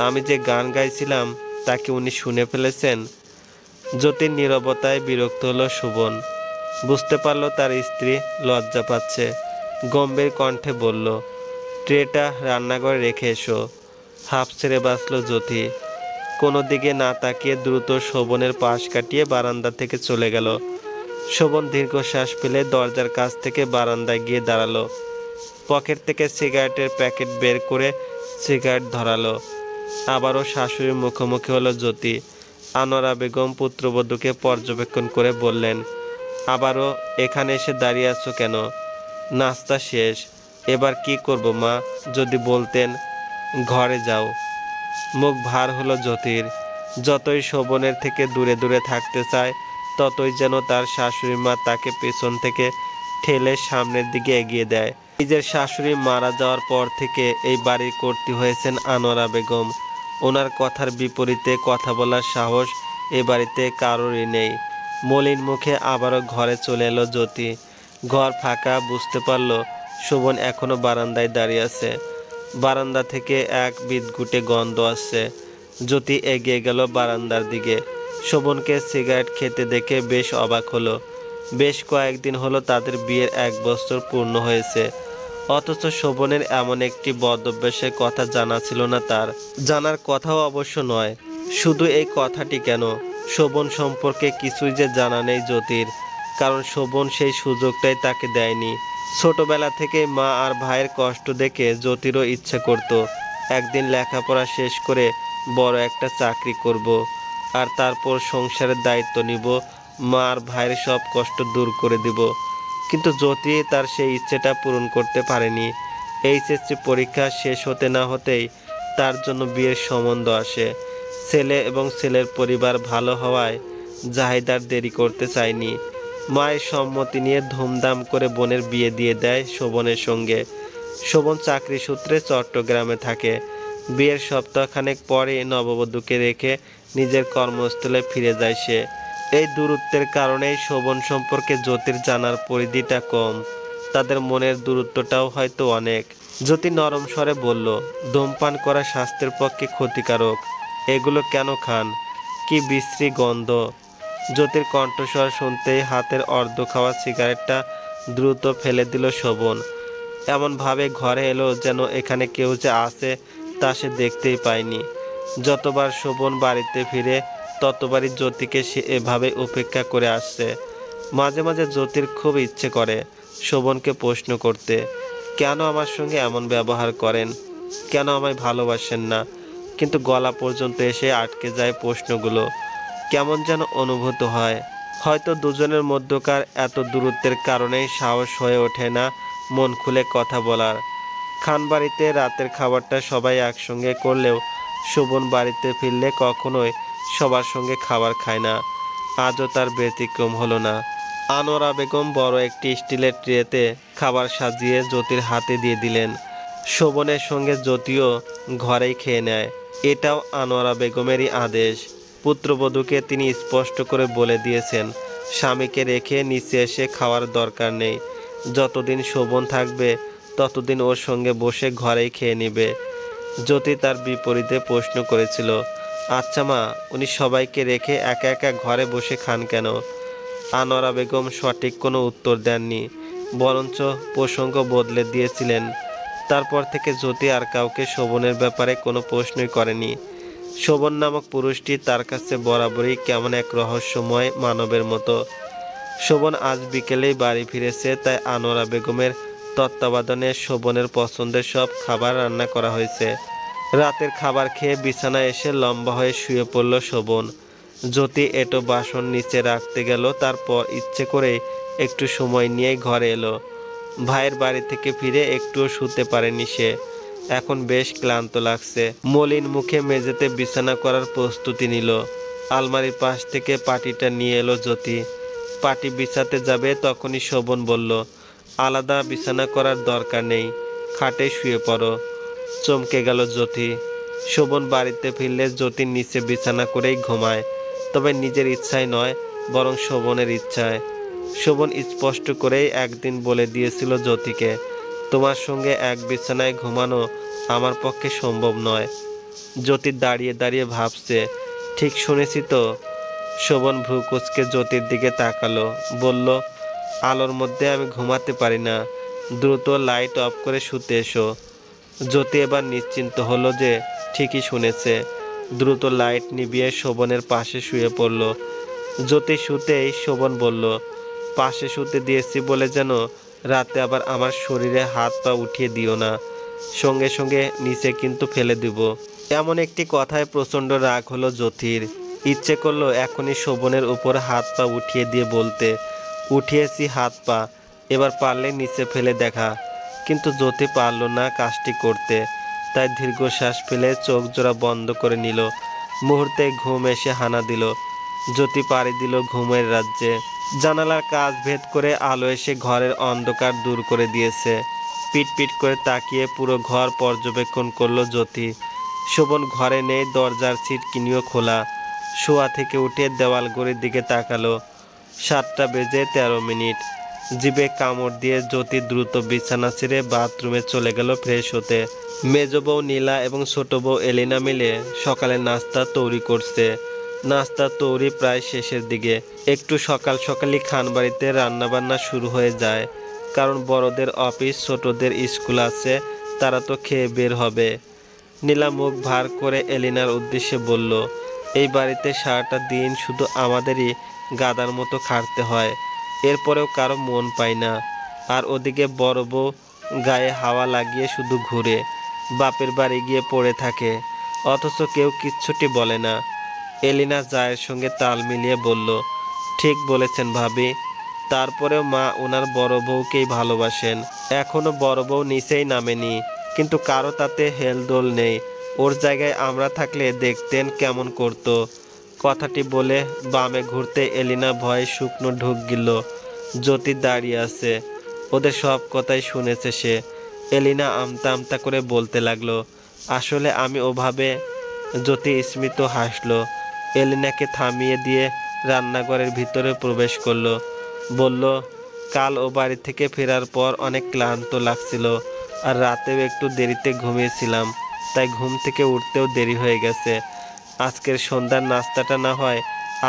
আমি যে গান গাইছিলাম তা কি উনি শুনে ফেলেছেন? জ্যোতির নীরবতায় বিরক্ত হলো শোভন। বুঝতে পারলো তার স্ত্রী লজ্জা পাচ্ছে। গম্ভীর কণ্ঠে বলল, ট্রেটা রান্নাঘরে রেখে এসো। হাঁপ ছেড়ে বাঁচল জ্যোতি। কোনো দিকে না তাকিয়ে দ্রুত শোভনের পাশ কাটিয়ে বারান্দা থেকে চলে গেল। শোভন দীর্ঘশ্বাস ফেলে দরজার কাছ থেকে বারান্দায় গিয়ে দাঁড়ালো। পকেট থেকে সিগারেটের প্যাকেট বের করে সিগারেট ধরালো। আবারও শাশুড়ির মুখোমুখি হলো জ্যোতি। আনোয়ারা বেগম পুত্রবধূকে পর্যবেক্ষণ করে বললেন, আবারও এখানে এসে দাঁড়িয়ে আছো কেন? নাস্তা শেষ, এবার কি করব মা, যদি বলতেন। ঘরে যাও। মুখ ভার হলো জ্যোতির। যতই শোভনের থেকে দূরে দূরে থাকতে চায়, ততই যেন তার শাশুড়ি মা তাকে পেছন থেকে ঠেলে সামনের দিকে এগিয়ে দেয়। নিজের শাশুড়ি মারা যাওয়ার পর থেকে এই বাড়ির কর্ত্রী হয়েছেন আনোয়ারা বেগম। ওনার কথার বিপরীতে কথা বলার সাহস এ বাড়িতে কারোরই নেই। মলিন মুখে আবারও ঘরে চলে এলো জ্যোতি। ঘর ফাঁকা, বুঝতে পারল শোভন এখনো বারান্দায় দাঁড়িয়ে আছে। বারান্দা থেকে এক বিদঘুটে গন্ধ আসছে। জ্যোতি এগিয়ে গেল বারান্দার দিকে। শোভনকে সিগারেট খেতে দেখে বেশ অবাক হলো। বেশ কয়েকদিন হলো তাদের বিয়ের 1 বছর পূর্ণ হয়েছে, অথচ শোভনের এমন একটি বদ অভ্যাসের কথা জানা ছিল না তার। জানার কথাও অবশ্য নয়, শুধু এই কথাটি কেন, শোভন সম্পর্কে কিছুই যে জানা নেই জ্যোতির, কারণ শোভন সেই সুযোগটাই তাকে দেয়নি। ছোটবেলা থেকে মা আর ভাইয়ের কষ্ট দেখে জ্যোতিরও ইচ্ছে করত একদিন লেখাপড়া শেষ করে বড় একটা চাকরি করব, আর তারপর সংসারের দায়িত্ব নিব, মা আর ভাইয়ের সব কষ্ট দূর করে দিব। কিন্তু জ্যোতি তার সেই ইচ্ছেটা পূরণ করতে পারেনি। এইচএসসি পরীক্ষা শেষ হতে না হতেই তার জন্য বিয়ের সম্বন্ধ আসে। ছেলে এবং ছেলের পরিবার ভালো হওয়ায় জাহিদার দেরি করতে চায়নি। মায়ের সম্মতি নিয়ে ধুমধাম করে বোনের বিয়ে দিয়ে দেয় শোভনের সঙ্গে। শোভন চাকরি সূত্রে চট্টগ্রামে থাকে। বিয়ের সপ্তাহখানেক পরে নববধূকে রেখে নিজের কর্মস্থলে ফিরে যায় সে। এই দূরত্বের কারণেই শোভন সম্পর্কে জ্যোতির জানার পরিধিটা কম, তাদের মনের দূরত্বটাও হয়তো অনেক। জ্যোতি নরম স্বরে বলল, ধূমপান করা স্বাস্থ্যের পক্ষে ক্ষতিকারক, এগুলো কেন খান? কি বিশ্রী গন্ধ। জ্যোতির কণ্ঠস্বর শুনতেই হাতের অর্ধ খাওয়া সিগারেটটা দ্রুত ফেলে দিল শোভন। এমনভাবে ঘরে এলো যেন এখানে কেউ যে আছে তা সে দেখতেই পায়নি। যতবার শোভন বাড়িতে ফিরে ততবারই জ্যোতিকে সে এভাবে উপেক্ষা করে আসছে। মাঝে মাঝে জ্যোতির খুব ইচ্ছে করে শোভনকে প্রশ্ন করতে, কেন আমার সঙ্গে এমন ব্যবহার করেন, কেন আমায় ভালোবাসেন না? কিন্তু গলা পর্যন্ত এসে আটকে যায় প্রশ্নগুলো। কেমন যেন অনুভূত হয়, হয়তো দুজনের মধ্যকার এত দূরত্বের কারণেই সাহস হয়ে ওঠে না মন খুলে কথা বলার। খানবাড়িতে রাতের খাবারটা সবাই একসঙ্গে করলেও শোভন বাড়িতে ফিরলে কখনোই সবার সঙ্গে খাবার খায় না। আজও তার ব্যতিক্রম হলো না। আনোয়ারা বেগম বড় একটি স্টিলের ট্রেতে খাবার সাজিয়ে জ্যোতির হাতে দিয়ে দিলেন। শোভনের সঙ্গে জ্যোতিও ঘরেই খেয়ে নেয়। এটাও আনোয়ারা বেগমেরই আদেশ। পুত্রবধূকে তিনি স্পষ্ট করে বলে দিয়েছেন, স্বামীকে রেখে নিচে এসে খাওয়ার দরকার নেই। যতদিন শোভন থাকবে ততদিন ওর সঙ্গে বসে ঘরেই খেয়ে নেবে। জ্যোতি তার বিপরীতে প্রশ্ন করেছিল, আচ্ছা মা, উনি সবাইকে রেখে একা একা ঘরে বসে খান কেন? আনোয়ারা বেগম সঠিক কোনো উত্তর দেননি, বরঞ্চ প্রসঙ্গ বদলে দিয়েছিলেন। তারপর থেকে জ্যোতি আর কাউকে শোভনের ব্যাপারে কোনো প্রশ্নই করেনি। শোভন নামক পুরুষটি তার কাছে বরাবরই কেমন এক রহস্যময় মানবের মতো। শোভন আজ বিকেলেই বাড়ি ফিরেছে, তাই আনোয়ারা বেগমের তত্ত্বাবধানে শোভনের পছন্দের সব খাবার রান্না করা হয়েছে। রাতের খাবার খেয়ে বিছানায় এসে লম্বা হয়ে শুয়ে পড়ল শোভন। জ্যোতি এটো বাসন নিচে রাখতে গেল, তারপর ইচ্ছে করে একটু সময় নিয়েই ঘরে এলো। ভাইয়ের বাড়ি থেকে ফিরে একটুও শুতে পারেনি সে, এখন বেশ ক্লান্ত লাগছে। মলিন মুখে মেঝেতে বিছানা করার প্রস্তুতি নিল। আলমারির পাশ থেকে পাটিটা নিয়ে এলো জ্যোতি। পাটি বিছাতে যাবে তখনই শোভন বলল, আলাদা বিছানা করার দরকার নেই, খাটে শুয়ে পড়ো। চমকে গেল জ্যোতি। শোভন বাড়িতে ফিরলে জ্যোতির নিচে বিছানা করেই ঘুমায়, তবে নিজের ইচ্ছায় নয়, বরং শোভনের ইচ্ছায়। শোভন স্পষ্ট করেই একদিন বলে দিয়েছিল জ্যোতিকে, তোমার সঙ্গে এক বিছানায় ঘুমানো আমার পক্ষে সম্ভব নয়। জ্যোতি দাঁড়িয়ে দাঁড়িয়ে ভাবছে, ঠিক শুনেছি তো? শোভন ভ্রু কুঁচকে জ্যোতির দিকে তাকালো, বলল, আলোর মধ্যে আমি ঘুমাতে পারি না, দ্রুত লাইট অফ করে শুতে এসো। জ্যোতি এবার নিশ্চিন্ত হলো যে ঠিকই শুনেছে। দ্রুত লাইট নিভিয়ে শোভনের পাশে শুয়ে পড়ল। জ্যোতি শুতেই শোভন বলল, পাশে শুতে দিয়েছি বলে যেন রাতে আবার আমার শরীরে হাত পা উঠিয়ে দিও না, সঙ্গে সঙ্গে নিচে কিন্তু ফেলে দিব। এমন একটি কথায় প্রচণ্ড রাগ হলো জ্যোতির। ইচ্ছে করলো এখনই শোভনের উপর হাত পা উঠিয়ে দিয়ে বলতে, উঠিয়েছি হাত পা, এবার পারলে নিচে ফেলে দেখা। কিন্তু জ্যোতি পারল না কাজটি করতে, তাই দীর্ঘশ্বাস ফেলে চোখ জোড়া বন্ধ করে নিল। মুহূর্তে ঘুম এসে হানা দিল। জ্যোতি পাড়ি দিল ঘুমের রাজ্যে। জানালার কাচ ভেদ করে আলো এসে ঘরের অন্ধকার দূর করে দিয়েছে। পিট পিট করে তাকিয়ে পুরো ঘর পর্যবেক্ষণ করলো জ্যোতি। শোভন ঘরে নেই, দরজার ছিটকিনিও খোলা। শোয়া থেকে উঠে দেওয়াল ঘড়ির দিকে তাকালো। 7টা বেজে 13 মিনিট। জিভে কামড় দিয়ে জ্যোতি দ্রুত বিছানা ছেড়ে বাথরুমে চলে গেল ফ্রেশ হতে। মেজ বউ নীলা এবং ছোট বউ এলিনা মিলে সকালে নাস্তা তৈরি করছে। নাস্তা তৈরি প্রায় শেষের দিকে। একটু সকাল সকালই খানবাড়িতে রান্নাবান্না শুরু হয়ে যায়, কারণ বড়দের অফিস, ছোটদের স্কুল আছে, তারা তো খেয়ে বের হবে। নীলা মুখ ভার করে এলিনার উদ্দেশ্যে বলল, এই বাড়িতে সারাটা দিন শুধু আমাদেরই গাদার মতো খাটতে হয়, এরপরেও কারো মন পায় না। আর ওদিকে বড় বউ গায়ে হাওয়া লাগিয়ে শুধু ঘুরে, বাপের বাড়ি গিয়ে পড়ে থাকে, অথচ কেউ কিচ্ছুটি বলে না। এলিনা জায়ের সঙ্গে তাল মিলিয়ে বলল, ঠিক বলেছেন ভাবি, তারপরেও মা ওনার বড় বউকেই ভালোবাসেন। এখনো বড় বউ নিচেই নামেনি, কিন্তু কারো তাতে হেলদোল নেই। ওর জায়গায় আমরা থাকলে দেখতেন কেমন করতো। কথাটি বলে বামে ঘুরতে এলিনা ভয়ে শুকনো ঢুক গেল। জ্যোতি দাঁড়িয়ে আছে, ওদের সব কথাই শুনেছে সে। এলিনা আমতা আমতা করে বলতে লাগলো, আসলে আমি ওভাবে। জ্যোতি স্মিত হাসলো। এলিনাকে থামিয়ে দিয়ে রান্নাঘরের ভিতরে প্রবেশ করলো। বলল, কাল ও বাড়ি থেকে ফেরার পর অনেক ক্লান্ত লাগছিল, আর রাতেও একটু দেরিতে ঘুমিয়েছিলাম, তাই ঘুম থেকে উঠতেও দেরি হয়ে গেছে। আজকের সন্ধ্যার নাস্তাটা না হয়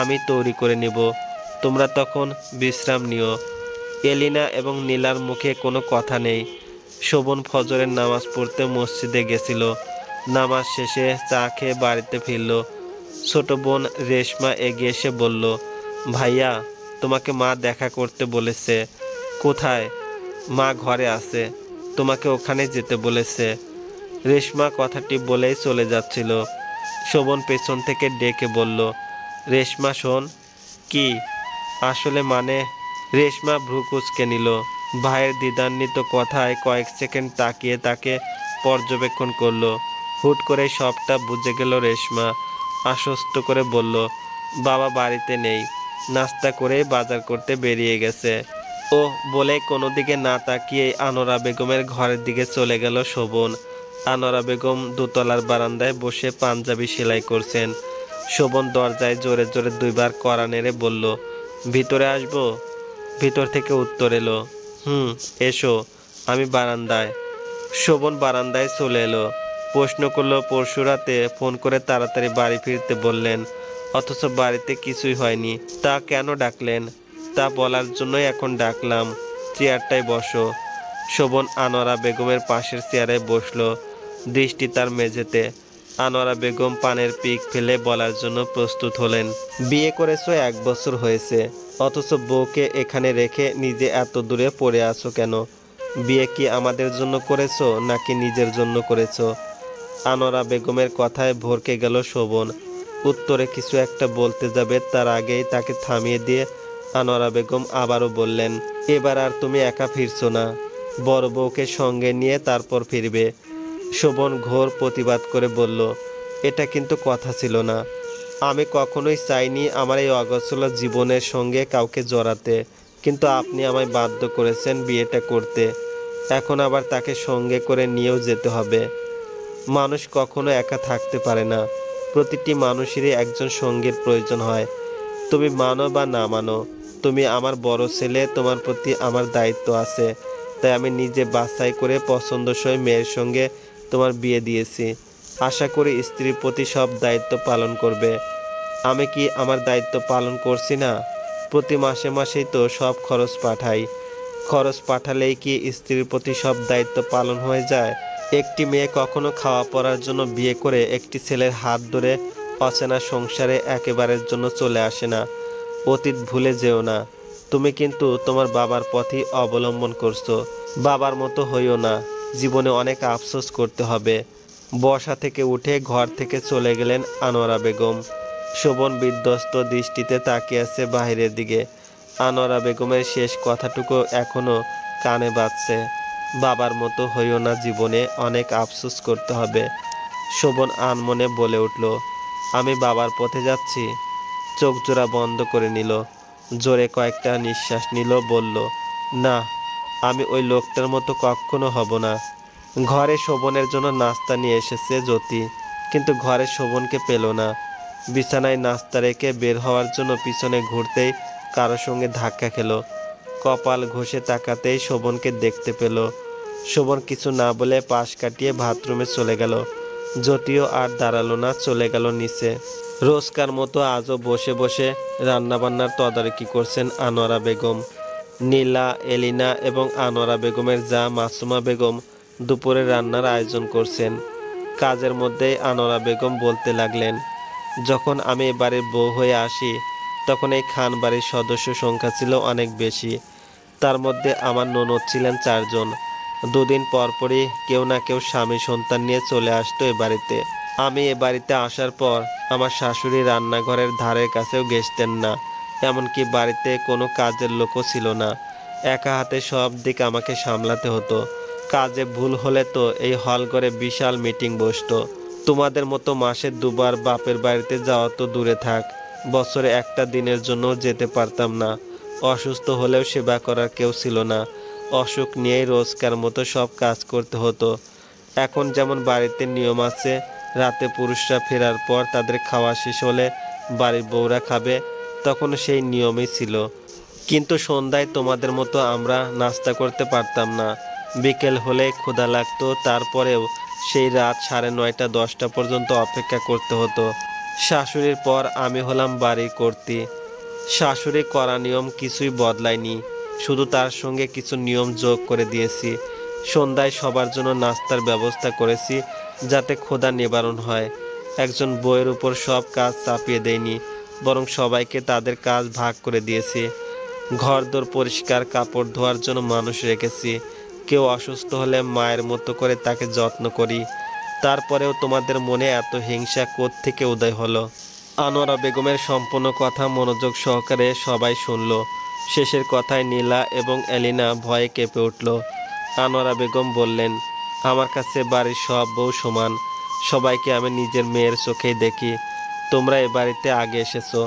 আমি তৈরি করে নিব, তোমরা তখন বিশ্রাম নিও। এলিনা এবং নীলার মুখে কোনো কথা নেই। শোভন ফজরের নামাজ পড়তে মসজিদে গেছিল। নামাজ শেষে চা খেয়ে বাড়িতে ফিরল। ছোট বোন রেশমা এগিয়ে এসে বলল, ভাইয়া, তোমাকে মা দেখা করতে বলেছে। কোথায়? মা ঘরে আছে, তোমাকে ওখানে যেতে বলেছে। রেশমা কথাটি বলেই চলে যাচ্ছিল। শোভন পেছন থেকে ডেকে বলল, রেশমা শোন। কি? আসলে মানে? রেশমা ভ্রু কুঁচকে নিল। ভাইয়ের দ্বিধান্বিত কথায় কয়েক সেকেন্ড তাকিয়ে তাকে পর্যবেক্ষণ করলো। হুট করে সবটা বুঝে গেল রেশমা। আশ্বস্ত করে বলল, বাবা বাড়িতে নেই, নাস্তা করে বাজার করতে বেরিয়ে গেছে। ও বলে কোনো দিকে না তাকিয়ে আনোরা বেগমের ঘরের দিকে চলে গেল শোভন। আনোরা বেগম দোতলার বারান্দায় বসে পাঞ্জাবি সেলাই করছেন। শোভন দরজায় জোরে জোরে 2বার কড়া নেড়ে বলল, ভিতরে আসবো? ভিতর থেকে উত্তর এলো, এসো, আমি বারান্দায়। শোভন বারান্দায় চলে এলো। প্রশ্ন করলো, পরশু রাতে ফোন করে তাড়াতাড়ি বাড়ি ফিরতে বললেন, অথচ বাড়িতে কিছুই হয়নি। তা কেন ডাকলেন? তা বলার জন্যই এখন ডাকলাম, চেয়ারটায় বসো। শোভন আনোয়ারা বেগমের পাশের চেয়ারে বসলো, দৃষ্টি তার মেঝেতে। আনোয়ারা বেগম পানের পিক ফেলে বলার জন্য প্রস্তুত হলেন, বিয়ে করেছো 1 বছর হয়েছে, অথচ বউকে এখানে রেখে নিজে এত দূরে পড়ে আছো কেন? বিয়ে কি আমাদের জন্য করেছো নাকি নিজের জন্য করেছো? আনোয়ারা বেগমের কথায় ভরকে গেল শোভন। উত্তরে কিছু একটা বলতে যাবে, তার আগেই তাকে থামিয়ে দিয়ে আনোয়ারা বেগম আবারও বললেন, এবার আর তুমি একা ফিরছো না, বড় বউকে সঙ্গে নিয়ে তারপর ফিরবে। শোভন ঘোর প্রতিবাদ করে বলল, এটা কিন্তু কথা ছিল না। আমি কখনোই চাইনি আমার এই অগোছালো জীবনের সঙ্গে কাউকে জড়াতে, কিন্তু আপনি আমায় বাধ্য করেছেন বিয়েটা করতে। এখন আবার তাকে সঙ্গে করে নিয়েও যেতে হবে। মানুষ কখনো একা থাকতে পারে না। প্রতিটি মানুষেরই একজন সঙ্গীর প্রয়োজন হয়। তুমি মানো বা না মানো, তুমি আমার বড় ছেলে, তোমার প্রতি আমার দায়িত্ব আছে। তাই আমি নিজে বাছাই করে পছন্দসই মেয়ের সঙ্গে তোমার বিয়ে দিয়েছি। আশা করি স্ত্রীর প্রতি সব দায়িত্ব পালন করবে। আমি কি আমার দায়িত্ব পালন করছি না? প্রতি মাসে মাসেই তো সব খরচ পাঠাই। খরচ পাঠালেই কি স্ত্রীর প্রতি সব দায়িত্ব পালন হয়ে যায়? একটি মেয়ে কখনো খাওয়া পড়ার জন্য বিয়ে করে একটি ছেলের হাত ধরে অচেনা সংসারে একেবারের জন্য চলে আসে না। অতীত ভুলে যেও না। তুমি কিন্তু তোমার বাবার পথই অবলম্বন করছো। বাবার মতো হইও না। জীবনে অনেক আফসোস করতে হবে। বসা থেকে উঠে ঘর থেকে চলে গেলেন আনোয়ারা বেগম। শোভন বিধ্বস্ত দৃষ্টিতে তাকিয়ে আছে বাহিরের দিকে। আনোয়ারা বেগমের শেষ কথাটুকু এখনো কানে বাজছে। বাবার মতো হইও না, জীবনে অনেক আফসোস করতে হবে। শোভন আনমনে বলে উঠল, আমি বাবার পথে যাচ্ছি। চোখ জোড়া বন্ধ করে নিল, জোরে কয়েকটা নিঃশ্বাস নিল, বলল, না, আমি ওই লোকটার মতো কখনো হব না। ঘরে শোভনের জন্য নাস্তা নিয়ে এসেছে জ্যোতি, কিন্তু ঘরে শোভনকে পেল না। বিছানায় নাস্তা রেখে বের হওয়ার জন্য পিছনে ঘুরতেই কারো সঙ্গে ধাক্কা খেলো। কপাল ঘষে তাকাতেই শোভনকে দেখতে পেল। শোভন কিছু না বলে পাশ কাটিয়ে বাথরুমে চলে গেল। জ্যোতিও আর দাঁড়ালো না, চলে গেল নিচে। রোজকার মতো আজও বসে বসে রান্নাবান্নার তদারকি করছেন আনোয়ারা বেগম। নীলা, এলিনা এবং আনোয়ারা বেগমের যা মাসুমা বেগম দুপুরে রান্নার আয়োজন করছেন। কাজের মধ্যেই আনোয়ারা বেগম বলতে লাগলেন, যখন আমি এ বাড়ির বউ হয়ে আসি তখন এই খান বাড়ির সদস্য সংখ্যা ছিল অনেক বেশি। তার মধ্যে আমার ননদ ছিলেন 4 জন। দুদিন পরপরই কেউ না কেউ স্বামী সন্তান নিয়ে চলে আসতো এ বাড়িতে। আমি এ বাড়িতে আসার পর আমার শাশুড়ি রান্নাঘরের ধারের কাছেও ঘেঁষতেন না। এমনকি বাড়িতে কোনো কাজের লোকও ছিল না। একা হাতে সব দিক আমাকে সামলাতে হতো। কাজে ভুল হলে তো এই হলঘরে বিশাল মিটিং বসতো। তোমাদের মতো মাসে 2বার বাপের বাড়িতে যাওয়া তো দূরে থাক, বছরে একটা দিনের জন্য যেতে পারতাম না। অসুস্থ হলেও সেবা করার কেউ ছিল না। অসুখ নিয়েই রোজকার মতো সব কাজ করতে হতো। এখন যেমন বাড়িতে নিয়ম আছে, রাতে পুরুষরা ফেরার পর তাদের খাওয়া শেষ হলে বাড়ির বউরা খাবে, তখন সেই নিয়মই ছিল। কিন্তু সন্ধ্যায় তোমাদের মতো আমরা নাস্তা করতে পারতাম না। বিকেল হলে ক্ষুধা লাগতো, তারপরেও সেই রাত 9:30 10টা পর্যন্ত অপেক্ষা করতে হতো। শাশুড়ির পর আমি হলাম বাড়ির কর্ত্রী। শাশুড়ি করা নিয়ম কিছুই বদলায়নি, শুধু তার সঙ্গে কিছু নিয়ম যোগ করে দিয়েছি। সন্ধ্যায় সবার জন্য নাস্তার ব্যবস্থা করেছি, যাতে ক্ষুধা নিবারণ হয়। একজন বউয়ের উপর সব কাজ চাপিয়ে দেয়নি, বরং সবাইকে তাদের কাজ ভাগ করে দিয়েছি। ঘরদোর পরিষ্কার, কাপড় ধোয়ার জন্য মানুষ রেখেছি। কেউ অসুস্থ হলে মায়ের মতো করে তাকে যত্ন করি। তারপরেও তোমাদের মনে এত হিংসা কোত্থেকে উদয় হলো? আনোয়ারা বেগমের সম্পূর্ণ কথা মনোযোগ সহকারে সবাই শুনল। শেষের কথায় নীলা এবং এলিনা ভয়ে কেঁপে উঠল। আনোয়ারা বেগম বললেন, আমার কাছে বাড়ির সব বউ সমান। সবাইকে আমি নিজের মেয়ের চোখেই দেখি। তোমরা এ বাড়িতে আগে এসেছো।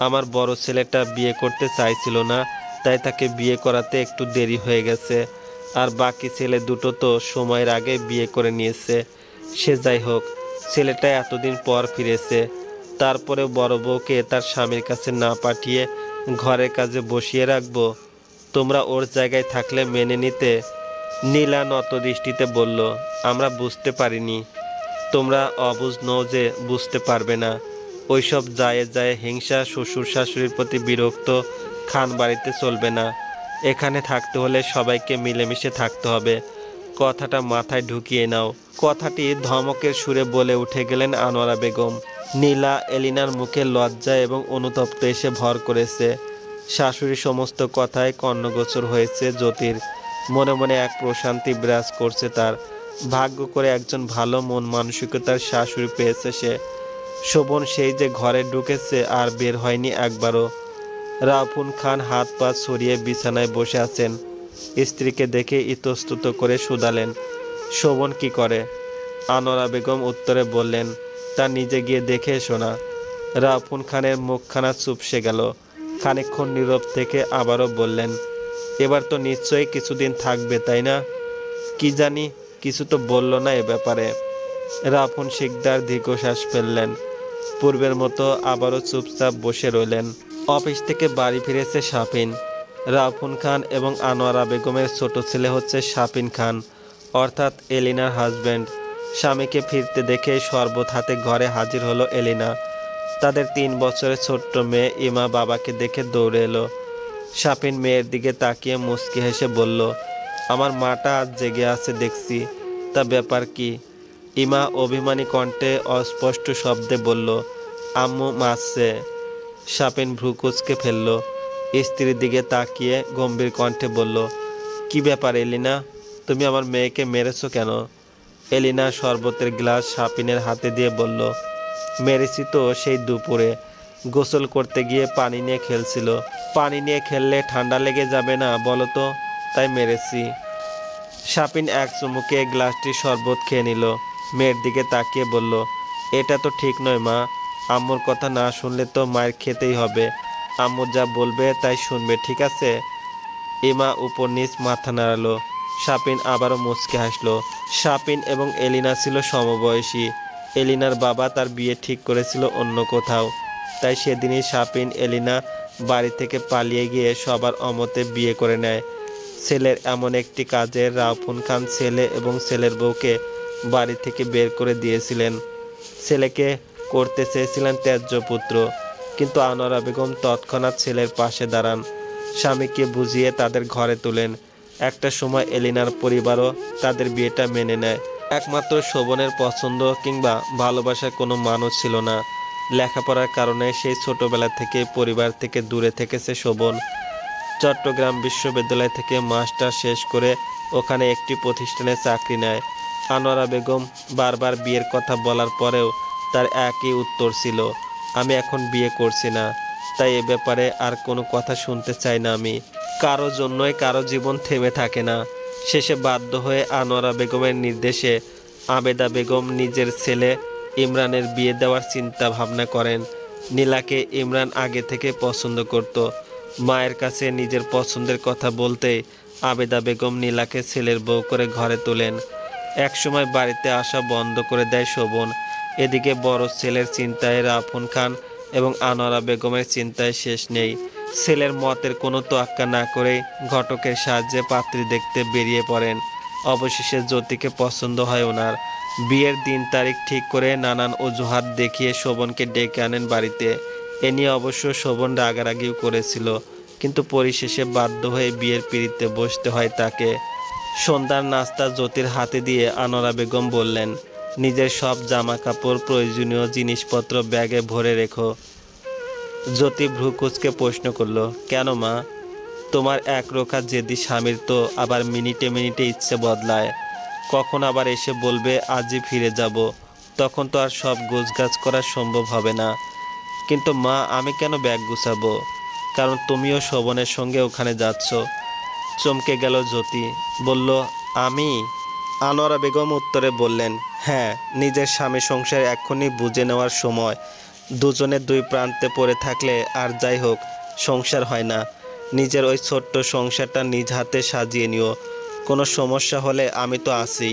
আমার বড় ছেলেটা বিয়ে করতে চাইছিল না, তাই তাকে বিয়ে করাতে একটু দেরি হয়ে গেছে। আর বাকি ছেলে দুটো তো সময়ের আগে বিয়ে করে নিয়েছে। সে যাই হোক, ছেলেটা এতদিন পর ফিরেছে। তারপরেও বড় বউকে তার স্বামীর কাছে না পাঠিয়ে ঘরের কাজে বসিয়ে রাখবো? তোমরা ওর জায়গায় থাকলে মেনে নিতে? নীলা নত দৃষ্টিতে বলল, আমরা বুঝতে পারিনি। তোমরা অবুঝ নও যে বুঝতে পারবে না। ওইসব যায় যায় হিংসা, শ্বশুর শাশুড়ির প্রতি বিরক্ত খান বাড়িতে চলবে না। এখানে থাকতে হলে সবাইকে মিলেমিশে থাকতে হবে। কথাটা মাথায় ঢুকিয়ে নাও। কথাটি ধমকের সুরে বলে উঠে গেলেন আনোয়ারা বেগম। নীলা, এলিনার মুখে লজ্জা এবং অনুতপ্ত এসে ভর করেছে। শাশুড়ির সমস্ত কথায় কর্ণগোচর হয়েছে জ্যোতির। মনে মনে এক প্রশান্তি বিরাজ করছে তার। ভাগ্য করে একজন ভালো মন মানসিকতার শাশুড়ি পেয়েছে সে। শোভন সেই যে ঘরে ঢুকেছে আর বের হয়নি একবারও। রাউফুন খান হাত পা ছড়িয়ে বিছানায় বসে আছেন। স্ত্রীকে দেখে ইতস্তত করে শুধালেন, শোভন কি করে? আনোয়ারা বেগম উত্তরে বললেন, তা নিজে গিয়ে দেখে এসো না। রাফুন খানের মুখখানা চুপসে গেল। খানিকক্ষণ নীরব থেকে আবারও বললেন, এবার তো নিশ্চয়ই কিছুদিন থাকবে, তাই না? কি জানি, কিছু তো বলল না এ ব্যাপারে। রাফুন শিকদার দীর্ঘশ্বাস ফেললেন। পূর্বের মতো আবারও চুপচাপ বসে রইলেন। অফিস থেকে বাড়ি ফিরেছে শাফিন। রাফুন খান এবং আনোয়ারা বেগমের ছোট ছেলে হচ্ছে শাফিন খান, অর্থাৎ এলিনার হাজব্যান্ড। স্বামীকে ফিরতে দেখে শরবত হাতে ঘরে হাজির হলো এলিনা। তাদের 3 বছরের ছোট্ট মেয়ে ইমা বাবাকে দেখে দৌড়ে এলো। শাফিন মেয়ের দিকে তাকিয়ে মুচকি হেসে বলল, আমার মাটা আজ জেগে আছে দেখছি, তা ব্যাপার কি? ইমা অভিমানী কণ্ঠে অস্পষ্ট শব্দে বলল, আম্মু মারছে। শাফিন ভ্রু কুঁচকে ফেলল। স্ত্রীর দিকে তাকিয়ে গম্ভীর কণ্ঠে বলল, কি ব্যাপার এলিনা, তুমি আমার মেয়েকে মেরেছো কেন? এলিনা শরবতের গ্লাস শাফিনের হাতে দিয়ে বলল, মেরেছি তো সেই দুপুরে, গোসল করতে গিয়ে পানি নিয়ে খেলছিল। পানি নিয়ে খেললে ঠান্ডা লেগে যাবে না বলো তো, তাই মেরেছি। শাফিন এক চুমুকে গ্লাসটি শরবত খেয়ে নিল। মেয়ের দিকে তাকিয়ে বলল, এটা তো ঠিক নয় মা, আম্মুর কথা না শুনলে তো মায়ের খেতেই হবে। আম্মু যা বলবে তাই শুনবে, ঠিক আছে? ইমা উপর নিচ মাথা নাড়ালো। শাফিন আবারও মুচকে হাসলো। শাফিন এবং এলিনা ছিল সমবয়সী। এলিনার বাবা তার বিয়ে ঠিক করেছিল অন্য কোথাও, তাই সেদিনই শাফিন এলিনা বাড়ি থেকে পালিয়ে গিয়ে সবার অমতে বিয়ে করে নেয়। ছেলের এমন একটি কাজে রাফুন খান ছেলে এবং ছেলের বউকে বাড়ি থেকে বের করে দিয়েছিলেন। ছেলেকে করতে চেয়েছিলেন ত্যায্য পুত্র, কিন্তু আনোয়ারা বেগম তৎক্ষণাৎ ছেলের পাশে দাঁড়ান, স্বামীকে বুঝিয়ে তাদের ঘরে তোলেন। একটা সময় এলিনার পরিবারও তাদের বিয়েটা মেনে নেয়। একমাত্র শোভনের পছন্দ কিংবা ভালোবাসার কোনো মানুষ ছিল না। লেখাপড়ার কারণে সেই ছোটবেলা থেকে পরিবার থেকে দূরে থেকেছে শোভন। চট্টগ্রাম বিশ্ববিদ্যালয় থেকে মাস্টার শেষ করে ওখানে একটি প্রতিষ্ঠানে চাকরি নেয়। আনোয়ারা বেগম বারবার বিয়ের কথা বলার পরেও তার একই উত্তর ছিল, আমি এখন বিয়ে করছি না, তাই এ ব্যাপারে আর কোনো কথা শুনতে চাই না আমি। কারো জন্যই কারো জীবন থেমে থাকে না। শেষে বাধ্য হয়ে আনোয়ারা বেগমের নির্দেশে আবেদা বেগম নিজের ছেলে ইমরানের বিয়ে দেওয়ার চিন্তা ভাবনা করেন। নীলাকে ইমরান আগে থেকে পছন্দ করত। মায়ের কাছে নিজের পছন্দের কথা বলতেই আবেদা বেগম নীলাকে ছেলের বউ করে ঘরে তোলেন। একসময় বাড়িতে আসা বন্ধ করে দেয় শোভন। এদিকে বড় ছেলের চিন্তায় রাফুন খান এবং আনোয়ারা বেগমের চিন্তায় শেষ নেই। ছেলের মতের কোনো তোয়াক্কা না করেই ঘটকের সাহায্যে পাত্রী দেখতে বেরিয়ে পড়েন। অবশেষে জ্যোতিকে পছন্দ হয় ওনার। বিয়ের দিন তারিখ ঠিক করে নানান অজুহাত দেখিয়ে শোভনকে ডেকে আনেন বাড়িতে। এ নিয়ে অবশ্য শোভন রাগারাগিও করেছিল, কিন্তু পরিশেষে বাধ্য হয়ে বিয়ের পিঁড়িতে বসতে হয় তাকে। সন্ধ্যার নাস্তা জ্যোতির হাতে দিয়ে আনোয়ারা বেগম বললেন, নিজের সব জামা কাপড় প্রয়োজনীয় জিনিসপত্র ব্যাগে ভরে রেখো। জ্যোতি ভ্রু কুঁচকে প্রশ্ন করলো, কেন মা? তোমার একরোখা জেদি স্বামীর তো আবার মিনিটে মিনিটে ইচ্ছে বদলায়। কখন আবার এসে বলবে আজই ফিরে যাব, তখন তো আর সব গোছগাছ করা সম্ভব হবে না। কিন্তু মা, আমি কেন ব্যাগ গুছাবো? কারণ তুমিও শোভনের সঙ্গে ওখানে যাচ্ছ। চমকে গেল জ্যোতি, বলল, আমি? আনোয়ারা বেগম উত্তরে বললেন, হ্যাঁ, নিজের স্বামী সংসার এক্ষুনি বুঝে নেওয়ার সময়। দুজনে দুই প্রান্তে পড়ে থাকলে আর যাই হোক সংসার হয় না। নিজের ওই ছোট্ট সংসারটা নিজ হাতে সাজিয়ে নিও। কোনো সমস্যা হলে আমি তো আছি,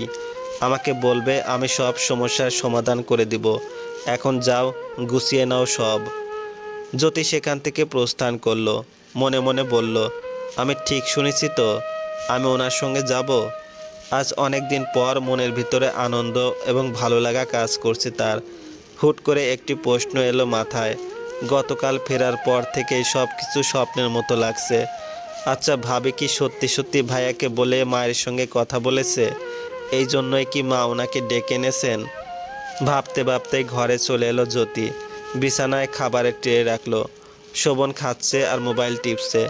আমাকে বলবে, আমি সব সমস্যার সমাধান করে দিব। এখন যাও, গুছিয়ে নাও সব। জ্যোতি সেখান থেকে প্রস্থান করলো। মনে মনে বলল, আমি ঠিক শুনেছি তো, আমি ওনার সঙ্গে যাব। আজ অনেক দিন পর মনের ভিতরে আনন্দ এবং ভালো লাগা কাজ করছে তার। হুট করে একটি প্রশ্ন এলো মাথায়। গতকাল ফেরার পর থেকেই সব কিছু স্বপ্নের মতো লাগছে। আচ্ছা, ভাবি কি সত্যি সত্যি ভাইয়াকে বলে মায়ের সঙ্গে কথা বলেছে? এই জন্যই কি মা ওনাকে ডেকে এনেছেন? ভাবতে ভাবতেই ঘরে চলে এলো জ্যোতি। বিছানায় খাবারের ট্রে রাখলো। শোভন খাচ্ছে আর মোবাইল টিপছে।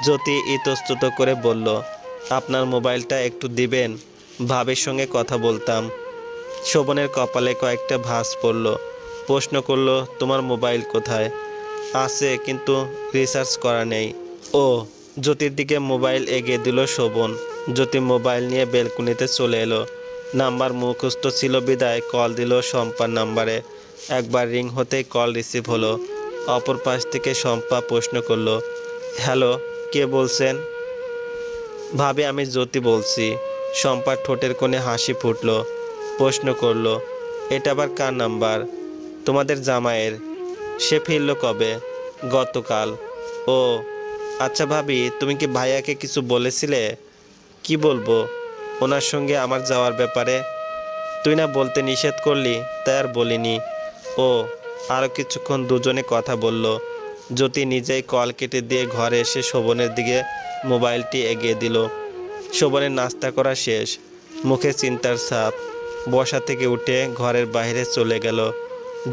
জ্যোতি ইতস্তত করে বলল, আপনার মোবাইলটা একটু দিবেন, ভাবির সঙ্গে কথা বলতাম। শোভনের কপালে কয়েকটা ভাঁজ পড়ল। প্রশ্ন করলো, তোমার মোবাইল কোথায়? আছে, কিন্তু রিচার্জ করা নেই। ও। জ্যোতির দিকে মোবাইল এগিয়ে দিল শোভন। জ্যোতি মোবাইল নিয়ে বেলকুনিতে চলে এলো। নাম্বার মুখস্থ ছিল বিদায় কল দিল শম্পার নাম্বারে। একবার রিং হতেই কল রিসিভ হলো। অপর পাশ থেকে শম্পা প্রশ্ন করলো, হ্যালো, কে বলছেন? ভাবি, আমি জ্যোতি বলছি। শম্পার ঠোঁটের কোণে হাসি ফুটলো। প্রশ্ন করলো, এটা আবার কার নাম্বার? তোমাদের জামাইয়ের। সে ফিরল কবে? গতকাল। ও আচ্ছা ভাবি, তুমি কি ভাইয়াকে কিছু বলেছিলে? কি বলবো? ওনার সঙ্গে আমার যাওয়ার ব্যাপারে। তুই না বলতে নিষেধ করলি, তাই আর বলিনি। ও আরও কিছুক্ষণ দুজনে কথা বলল। জ্যোতি নিজেই কল কেটে দিয়ে ঘরে এসে শোভনের দিকে মোবাইলটি এগিয়ে দিল। শোভনের নাস্তা করা শেষ, মুখে চিন্তার ছাপ। বসা থেকে উঠে ঘরের বাইরে চলে গেল।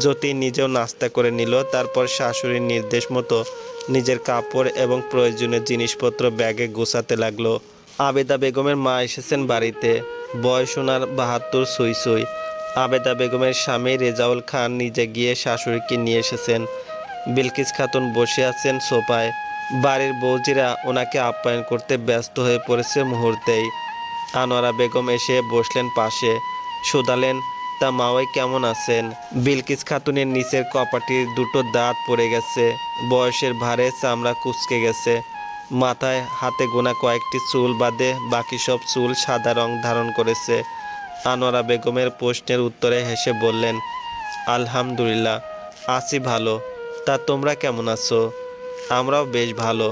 জ্যোতি নিজেও নাস্তা করে নিল। তারপর শাশুড়ির নির্দেশ মতো নিজের কাপড় এবং প্রয়োজনীয় জিনিসপত্র ব্যাগে গোছাতে লাগলো। আবেদা বেগমের মা এসেছেন বাড়িতে। বয়স ওনার ৭২ সুই সুই। আবেদা বেগমের স্বামী রেজাউল খান নিজে গিয়ে শাশুড়িকে নিয়ে এসেছেন। বিলকিস খাতুন বসে আছেন সোফায়। বাড়ির বৌজিরা ওনাকে আপ্যায়ন করতে ব্যস্ত হয়ে পড়েছে মুহূর্তেই। আনোয়ারা বেগম এসে বসলেন পাশে, শুধালেন, তা মাওয়াই কেমন আছেন? বিলকিস খাতুনের নিচের কপাটির দুটো দাঁত পড়ে গেছে, বয়সের ভারে চামড়া কুঁচকে গেছে। মাথায় হাতে গোনা কয়েকটি চুল বাদে বাকি সব চুল সাদা রং ধারণ করেছে। আনোয়ারা বেগমের প্রশ্নের উত্তরে হেসে বললেন, আলহামদুলিল্লাহ, আছি ভালো। তা তোমরা কেমন আছো? আমরাও বেশ ভালো।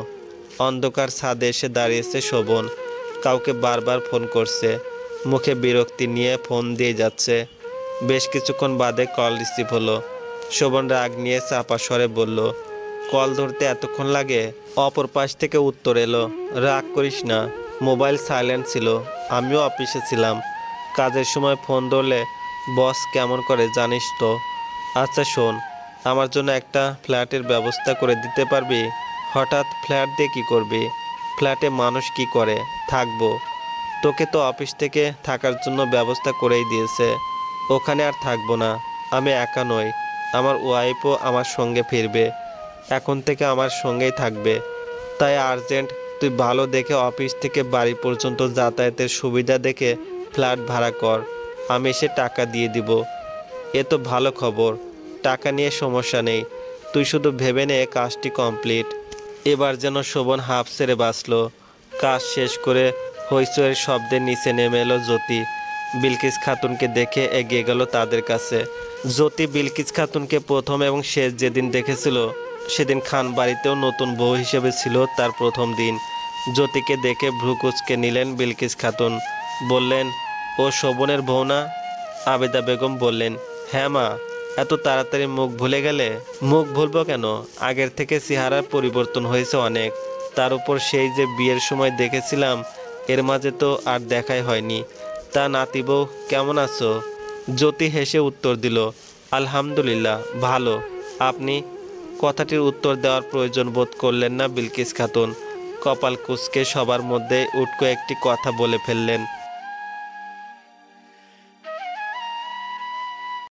অন্ধকার ছাদে এসে দাঁড়িয়েছে শোভন। কাউকে বারবার ফোন করছে, মুখে বিরক্তি নিয়ে ফোন দিয়ে যাচ্ছে। বেশ কিছুক্ষণ বাদে কল রিসিভ হলো। শোভন রাগ নিয়ে চাপা স্বরে বলল, কল ধরতে এতক্ষণ লাগে? অপর পাশ থেকে উত্তর এলো, রাগ করিস না, মোবাইল সাইলেন্ট ছিল, আমিও অফিসে ছিলাম। কাজের সময় ফোন ধরলে বস কেমন করে জানিস তো। আচ্ছা শোন, আমার জন্য একটা ফ্ল্যাটের ব্যবস্থা করে দিতে পারবি? হঠাৎ ফ্ল্যাট দিয়ে কী করবি? ফ্ল্যাটে মানুষ কি করে, থাকবো। তোকে তো অফিস থেকে থাকার জন্য ব্যবস্থা করেই দিয়েছে। ওখানে আর থাকবো না। আমি একা নই, আমার ওয়াইফও আমার সঙ্গে ফিরবে। এখন থেকে আমার সঙ্গেই থাকবে। তাই আর্জেন্ট তুই ভালো দেখে অফিস থেকে বাড়ি পর্যন্ত যাতায়াতের সুবিধা দেখে ফ্ল্যাট ভাড়া কর। আমি এসে টাকা দিয়ে দিব। এ তো ভালো খবর। টাকা নিয়ে সমস্যা নেই, তুই শুধু ভেবে নে কাজটি কমপ্লিট। এবার যেন শোভন হাঁফ ছেড়ে বাঁচল। কাজ শেষ করে হইচয়ের শব্দে নিচে নেমে এলো জ্যোতি। বিলকিস খাতুনকে দেখে এগিয়ে গেল তাদের কাছে। জ্যোতি বিলকিস খাতুনকে প্রথম এবং শেষ যেদিন দেখেছিল, সেদিন খান বাড়িতেও নতুন বউ হিসেবে ছিল তার প্রথম দিন। জ্যোতিকে দেখে ভ্রু কুঁচকে নিলেন বিলকিস খাতুন। বললেন, ও শোভনের বউ না? আবেদা বেগম বললেন, হ্যাঁ মা। এত তাড়াতাড়ি মুখ ভুলে গেলে? মুখ ভুলবো কেন, আগের থেকে চেহারার পরিবর্তন হয়েছে অনেক। তার উপর সেই যে বিয়ের সময় দেখেছিলাম, এর মাঝে তো আর দেখাই হয়নি। তা নাতি বউ কেমন আছো? জ্যোতি হেসে উত্তর দিল, আলহামদুলিল্লাহ ভালো। আপনি? কথাটির উত্তর দেওয়ার প্রয়োজন বোধ করলেন না বিলকিস খাতুন। কপাল কুঁচকে সবার মধ্যে উটকো একটি কথা বলে ফেললেন,